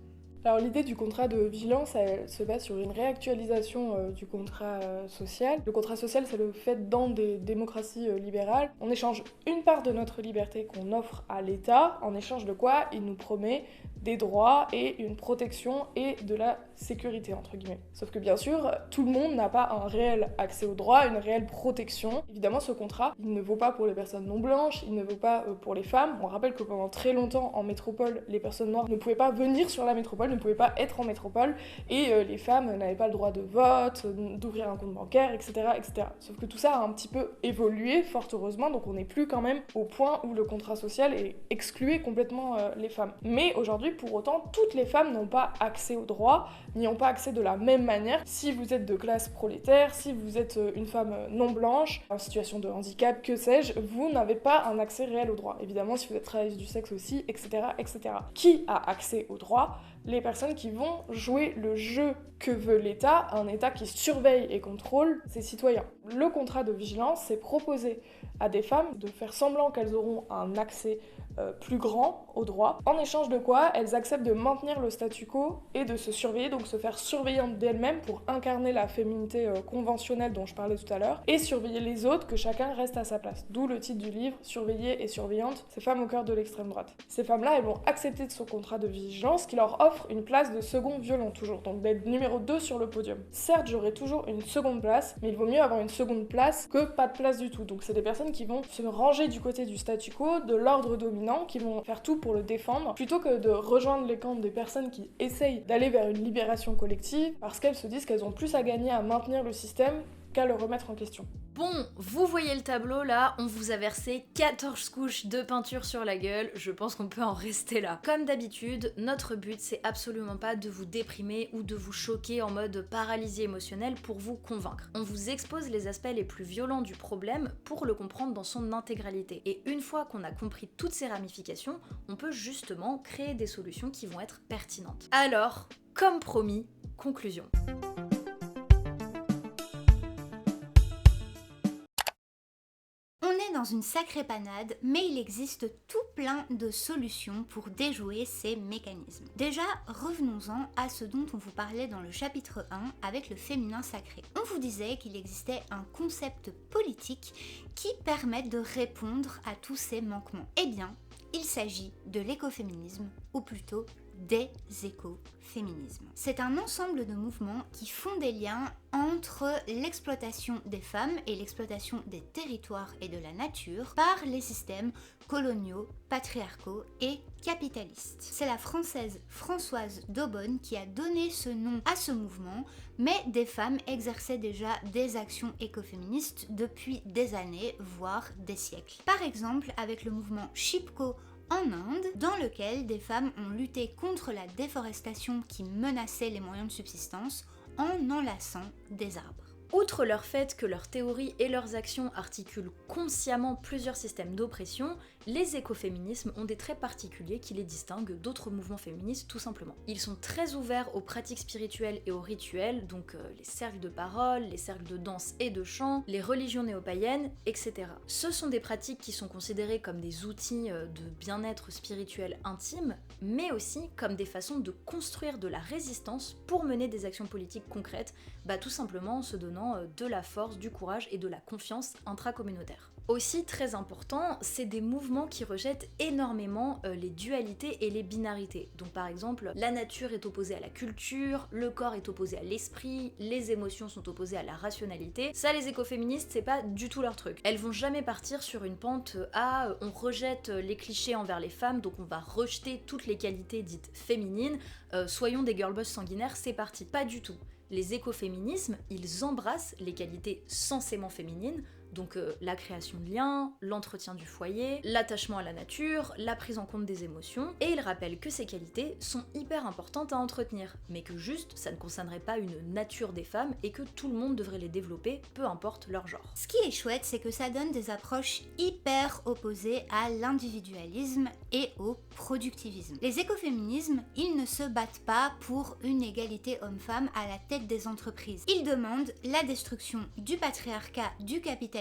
Speaker 7: Alors l'idée du contrat de vigilance, elle se base sur une réactualisation du contrat social. Le contrat social, c'est le fait dans des démocraties libérales, on échange une part de notre liberté qu'on offre à l'État, en échange de quoi il nous promet des droits et une protection et de la sécurité, entre guillemets. Sauf que bien sûr, tout le monde n'a pas un réel accès aux droits, une réelle protection. Évidemment, ce contrat, il ne vaut pas pour les personnes non blanches, il ne vaut pas pour les femmes. On rappelle que pendant très longtemps, en métropole, les personnes noires ne pouvaient pas venir sur la métropole, ne pouvaient pas être en métropole, et les femmes n'avaient pas le droit de vote, d'ouvrir un compte bancaire, etc., etc. Sauf que tout ça a un petit peu évolué, fort heureusement, donc on n'est plus quand même au point où le contrat social est exclué complètement les femmes. Mais aujourd'hui, pour autant, toutes les femmes n'ont pas accès aux droits, n'y ont pas accès de la même manière. Si vous êtes de classe prolétaire, si vous êtes une femme non blanche, en situation de handicap, que sais-je, vous n'avez pas un accès réel aux droits. Évidemment, si vous êtes travailleuse du sexe aussi, etc., etc. Qui a accès aux droits ? Les personnes qui vont jouer le jeu que veut l'État, un État qui surveille et contrôle ses citoyens. Le contrat de vigilance, c'est proposer à des femmes de faire semblant qu'elles auront un accès plus grand aux droits, en échange de quoi elles acceptent de maintenir le statu quo et de se surveiller, donc se faire surveiller d'elles-mêmes pour incarner la féminité conventionnelle dont je parlais tout à l'heure, et surveiller les autres, que chacun reste à sa place. D'où le titre du livre, Surveillées et surveillantes, ces femmes au cœur de l'extrême droite. Ces femmes-là, elles vont accepter de ce contrat de vigilance qui leur offre une place de second violon toujours, donc d'être numéro 2 sur le podium. Certes, j'aurai toujours une seconde place, mais il vaut mieux avoir une seconde place que pas de place du tout. Donc c'est des personnes qui vont se ranger du côté du statu quo, de l'ordre dominant, qui vont faire tout pour le défendre, plutôt que de rejoindre les camps des personnes qui essayent d'aller vers une libération collective, parce qu'elles se disent qu'elles ont plus à gagner à maintenir le système qu'à le remettre en question.
Speaker 1: Bon, vous voyez le tableau là, on vous a versé 14 couches de peinture sur la gueule, je pense qu'on peut en rester là. Comme d'habitude, notre but c'est absolument pas de vous déprimer ou de vous choquer en mode paralysie émotionnelle pour vous convaincre. On vous expose les aspects les plus violents du problème pour le comprendre dans son intégralité. Et une fois qu'on a compris toutes ces ramifications, on peut justement créer des solutions qui vont être pertinentes. Alors, comme promis, conclusion.
Speaker 2: Dans une sacrée panade, mais il existe tout plein de solutions pour déjouer ces mécanismes. Déjà, revenons-en à ce dont on vous parlait dans le chapitre 1 avec le féminin sacré. On vous disait qu'il existait un concept politique qui permet de répondre à tous ces manquements. Eh bien, il s'agit de l'écoféminisme, ou plutôt des écoféminismes. C'est un ensemble de mouvements qui font des liens entre l'exploitation des femmes et l'exploitation des territoires et de la nature par les systèmes coloniaux, patriarcaux et capitalistes. C'est la française Françoise d'Aubonne qui a donné ce nom à ce mouvement, mais des femmes exerçaient déjà des actions écoféministes depuis des années, voire des siècles. Par exemple, avec le mouvement Chipko en Inde, dans lequel des femmes ont lutté contre la déforestation qui menaçait les moyens de subsistance en enlaçant des arbres.
Speaker 1: Outre leur fait que leurs théories et leurs actions articulent consciemment plusieurs systèmes d'oppression, les écoféminismes ont des traits particuliers qui les distinguent d'autres mouvements féministes tout simplement. Ils sont très ouverts aux pratiques spirituelles et aux rituels, donc les cercles de parole, les cercles de danse et de chant, les religions néo-païennes, etc. Ce sont des pratiques qui sont considérées comme des outils de bien-être spirituel intime, mais aussi comme des façons de construire de la résistance pour mener des actions politiques concrètes, tout simplement en se donnant de la force, du courage et de la confiance intracommunautaire. Aussi très important, c'est des mouvements qui rejettent énormément les dualités et les binarités. Donc par exemple, la nature est opposée à la culture, le corps est opposé à l'esprit, les émotions sont opposées à la rationalité. Ça, les écoféministes, c'est pas du tout leur truc. Elles vont jamais partir sur une pente on rejette les clichés envers les femmes, donc on va rejeter toutes les qualités dites féminines, soyons des girlboss sanguinaires, c'est parti. Pas du tout. Les écoféminismes, ils embrassent les qualités censément féminines, donc la création de liens, l'entretien du foyer, l'attachement à la nature, la prise en compte des émotions, et ils rappellent que ces qualités sont hyper importantes à entretenir, mais que juste ça ne concernerait pas une nature des femmes et que tout le monde devrait les développer, peu importe leur genre.
Speaker 2: Ce qui est chouette, c'est que ça donne des approches hyper opposées à l'individualisme et au productivisme. Les écoféminismes, ils ne se battent pas pour une égalité homme-femme à la tête des entreprises. Ils demandent la destruction du patriarcat, du capitalisme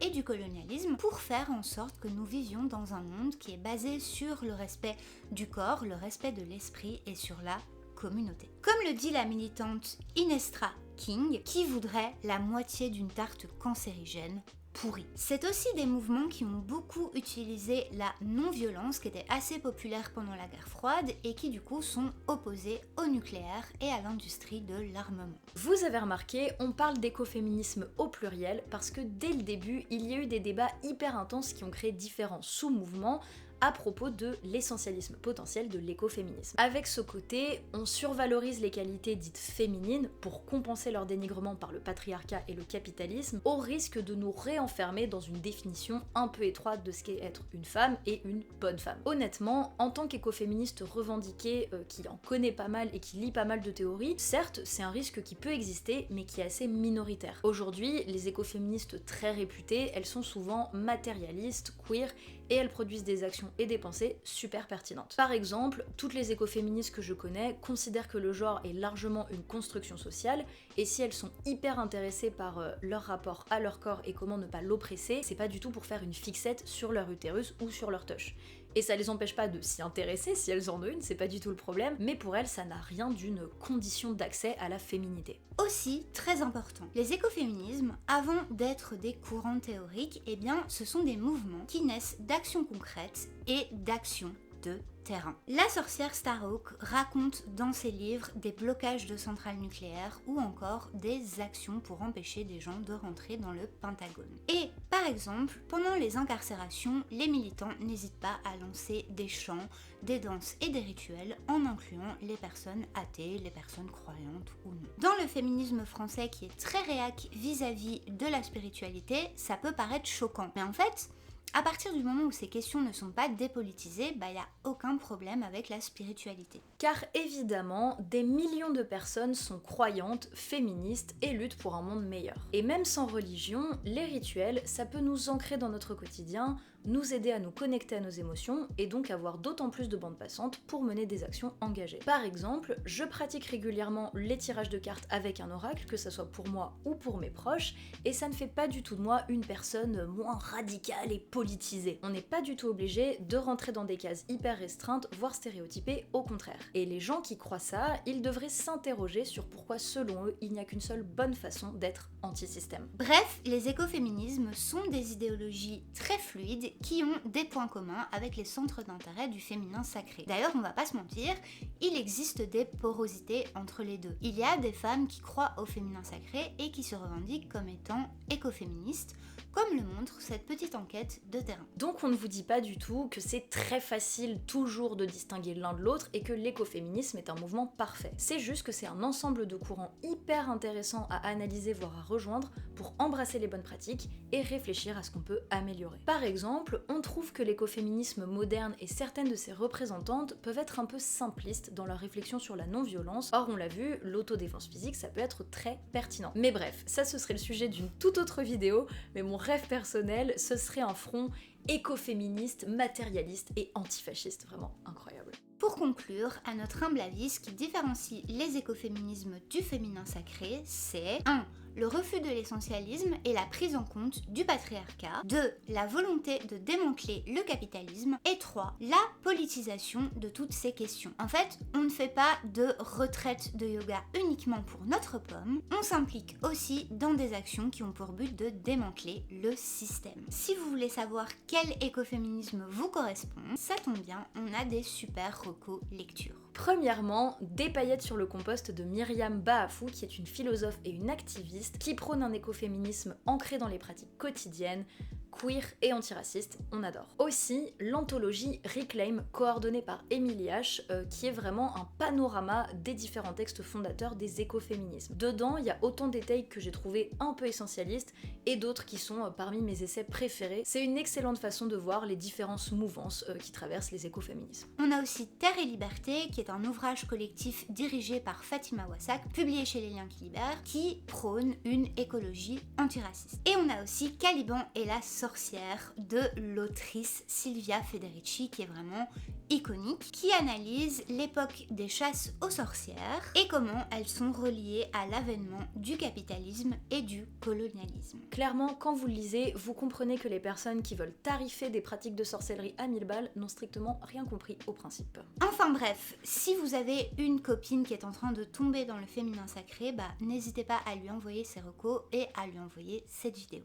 Speaker 2: et du colonialisme pour faire en sorte que nous vivions dans un monde qui est basé sur le respect du corps, le respect de l'esprit et sur la communauté. Comme le dit la militante Inestra King, qui voudrait la moitié d'une tarte cancérigène pourrie. C'est aussi des mouvements qui ont beaucoup utilisé la non-violence, qui était assez populaire pendant la guerre froide et qui du coup sont opposés au nucléaire et à l'industrie de l'armement.
Speaker 1: Vous avez remarqué, on parle d'écoféminisme au pluriel parce que dès le début, il y a eu des débats hyper intenses qui ont créé différents sous-mouvements à propos de l'essentialisme potentiel de l'écoféminisme. Avec ce côté, on survalorise les qualités dites féminines pour compenser leur dénigrement par le patriarcat et le capitalisme, au risque de nous réenfermer dans une définition un peu étroite de ce qu'est être une femme et une bonne femme. Honnêtement, en tant qu'écoféministe revendiqué, qui en connaît pas mal et qui lit pas mal de théories, certes, c'est un risque qui peut exister, mais qui est assez minoritaire. Aujourd'hui, les écoféministes très réputées, elles sont souvent matérialistes, queer, et elles produisent des actions et des pensées super pertinentes. Par exemple, toutes les écoféministes que je connais considèrent que le genre est largement une construction sociale, et si elles sont hyper intéressées par leur rapport à leur corps et comment ne pas l'oppresser, c'est pas du tout pour faire une fixette sur leur utérus ou sur leur touche. Et ça les empêche pas de s'y intéresser si elles en ont une, c'est pas du tout le problème, mais pour elles ça n'a rien d'une condition d'accès à la féminité.
Speaker 2: Aussi, très important, les écoféminismes, avant d'être des courants théoriques, eh bien ce sont des mouvements qui naissent d'actions concrètes et d'actions de terrain. La sorcière Starhawk raconte dans ses livres des blocages de centrales nucléaires ou encore des actions pour empêcher des gens de rentrer dans le Pentagone. Et par exemple, pendant les incarcérations, les militants n'hésitent pas à lancer des chants, des danses et des rituels en incluant les personnes athées, les personnes croyantes ou non. Dans le féminisme français qui est très réac vis-à-vis de la spiritualité, ça peut paraître choquant. Mais en fait, à partir du moment où ces questions ne sont pas dépolitisées, il n'y a aucun problème avec la spiritualité.
Speaker 1: Car évidemment, des millions de personnes sont croyantes, féministes et luttent pour un monde meilleur. Et même sans religion, les rituels, ça peut nous ancrer dans notre quotidien, nous aider à nous connecter à nos émotions et donc avoir d'autant plus de bandes passantes pour mener des actions engagées. Par exemple, je pratique régulièrement les tirages de cartes avec un oracle, que ça soit pour moi ou pour mes proches, et ça ne fait pas du tout de moi une personne moins radicale et politisée. On n'est pas du tout obligé de rentrer dans des cases hyper restreintes, voire stéréotypées, au contraire. Et les gens qui croient ça, ils devraient s'interroger sur pourquoi selon eux, il n'y a qu'une seule bonne façon d'être anti-système.
Speaker 2: Bref, les écoféminismes sont des idéologies très fluides qui ont des points communs avec les centres d'intérêt du féminin sacré. D'ailleurs, on va pas se mentir, il existe des porosités entre les deux. Il y a des femmes qui croient au féminin sacré et qui se revendiquent comme étant écoféministes, comme le montre cette petite enquête de terrain.
Speaker 1: Donc on ne vous dit pas du tout que c'est très facile toujours de distinguer l'un de l'autre et que l'écoféminisme est un mouvement parfait. C'est juste que c'est un ensemble de courants hyper intéressants à analyser voire à rejoindre pour embrasser les bonnes pratiques et réfléchir à ce qu'on peut améliorer. Par exemple, on trouve que l'écoféminisme moderne et certaines de ses représentantes peuvent être un peu simplistes dans leur réflexion sur la non-violence. Or on l'a vu, l'autodéfense physique ça peut être très pertinent. Mais bref, ça ce serait le sujet d'une toute autre vidéo, mais mon rêve personnel, ce serait un front écoféministe, matérialiste et antifasciste, vraiment incroyable.
Speaker 2: Pour conclure, à notre humble avis, ce qui différencie les écoféminismes du féminin sacré, c'est 1. le refus de l'essentialisme et la prise en compte du patriarcat. 2. La volonté de démanteler le capitalisme. Et 3. La politisation de toutes ces questions. En fait, on ne fait pas de retraite de yoga uniquement pour notre pomme, on s'implique aussi dans des actions qui ont pour but de démanteler le système. Si vous voulez savoir quel écoféminisme vous correspond, ça tombe bien, on a des super recos lecture.
Speaker 1: Premièrement, Des paillettes sur le compost de Myriam Baafou, qui est une philosophe et une activiste qui prône un écoféminisme ancré dans les pratiques quotidiennes, queer et antiraciste, on adore. Aussi, l'anthologie Reclaim, coordonnée par Émilie H, qui est vraiment un panorama des différents textes fondateurs des écoféminismes. Dedans, il y a autant d'états que j'ai trouvé un peu essentialistes et d'autres qui sont parmi mes essais préférés. C'est une excellente façon de voir les différentes mouvances qui traversent les écoféminismes.
Speaker 2: On a aussi Terre et Liberté, qui est un ouvrage collectif dirigé par Fatima Wassak, publié chez Les Liens qui Libèrent, qui prône une écologie antiraciste. Et on a aussi Caliban et la sorcière de l'autrice Silvia Federici, qui est vraiment iconique, qui analyse l'époque des chasses aux sorcières et comment elles sont reliées à l'avènement du capitalisme et du colonialisme.
Speaker 1: Clairement, quand vous le lisez, vous comprenez que les personnes qui veulent tarifer des pratiques de sorcellerie à 1000 balles n'ont strictement rien compris au principe.
Speaker 2: Enfin bref, si vous avez une copine qui est en train de tomber dans le féminin sacré, n'hésitez pas à lui envoyer ses recos et à lui envoyer cette vidéo.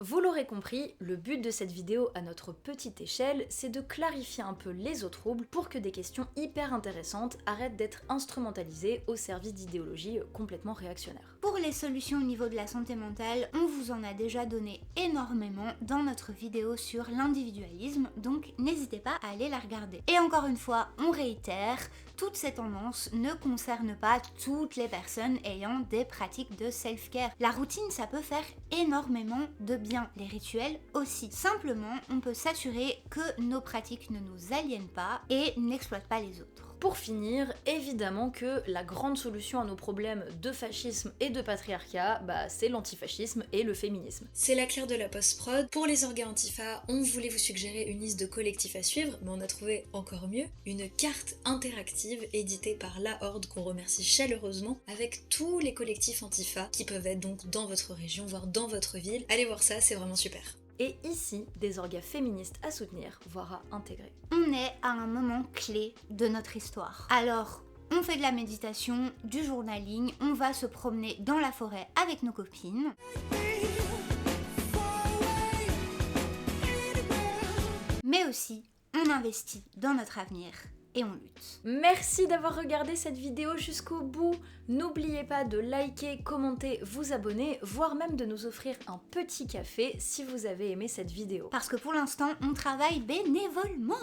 Speaker 1: Vous l'aurez compris, le but de cette vidéo à notre petite échelle, c'est de clarifier un peu les eaux troubles pour que des questions hyper intéressantes arrêtent d'être instrumentalisées au service d'idéologies complètement réactionnaires.
Speaker 2: Pour les solutions au niveau de la santé mentale, on vous en a déjà donné énormément dans notre vidéo sur l'individualisme, donc n'hésitez pas à aller la regarder. Et encore une fois, on réitère, toutes ces tendances ne concernent pas toutes les personnes ayant des pratiques de self-care. La routine, ça peut faire énormément de bien, les rituels aussi. Simplement, on peut s'assurer que nos pratiques ne nous aliènent pas et n'exploitent pas les autres.
Speaker 1: Pour finir, évidemment que la grande solution à nos problèmes de fascisme et de patriarcat, c'est l'antifascisme et le féminisme.
Speaker 8: C'est la Claire de la post-prod. Pour les orgas Antifa, on voulait vous suggérer une liste de collectifs à suivre, mais on a trouvé encore mieux, une carte interactive éditée par La Horde qu'on remercie chaleureusement, avec tous les collectifs Antifa qui peuvent être donc dans votre région, voire dans votre ville. Allez voir ça, c'est vraiment super.
Speaker 1: Et ici, des orgas féministes à soutenir, voire à intégrer.
Speaker 2: On est à un moment clé de notre histoire. Alors, on fait de la méditation, du journaling, on va se promener dans la forêt avec nos copines. Mais aussi, on investit dans notre avenir. Et on lutte.
Speaker 1: Merci d'avoir regardé cette vidéo jusqu'au bout. N'oubliez pas de liker, commenter, vous abonner, voire même de nous offrir un petit café si vous avez aimé cette vidéo.
Speaker 2: Parce que pour l'instant, on travaille bénévolement.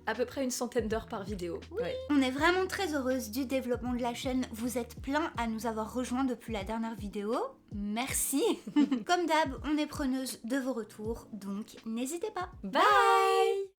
Speaker 1: À peu près 100 d'heures par vidéo.
Speaker 2: Oui. Ouais. On est vraiment très heureuse du développement de la chaîne. Vous êtes plein à nous avoir rejoints depuis la dernière vidéo. Merci. Comme d'hab, on est preneuse de vos retours, donc n'hésitez pas.
Speaker 1: Bye.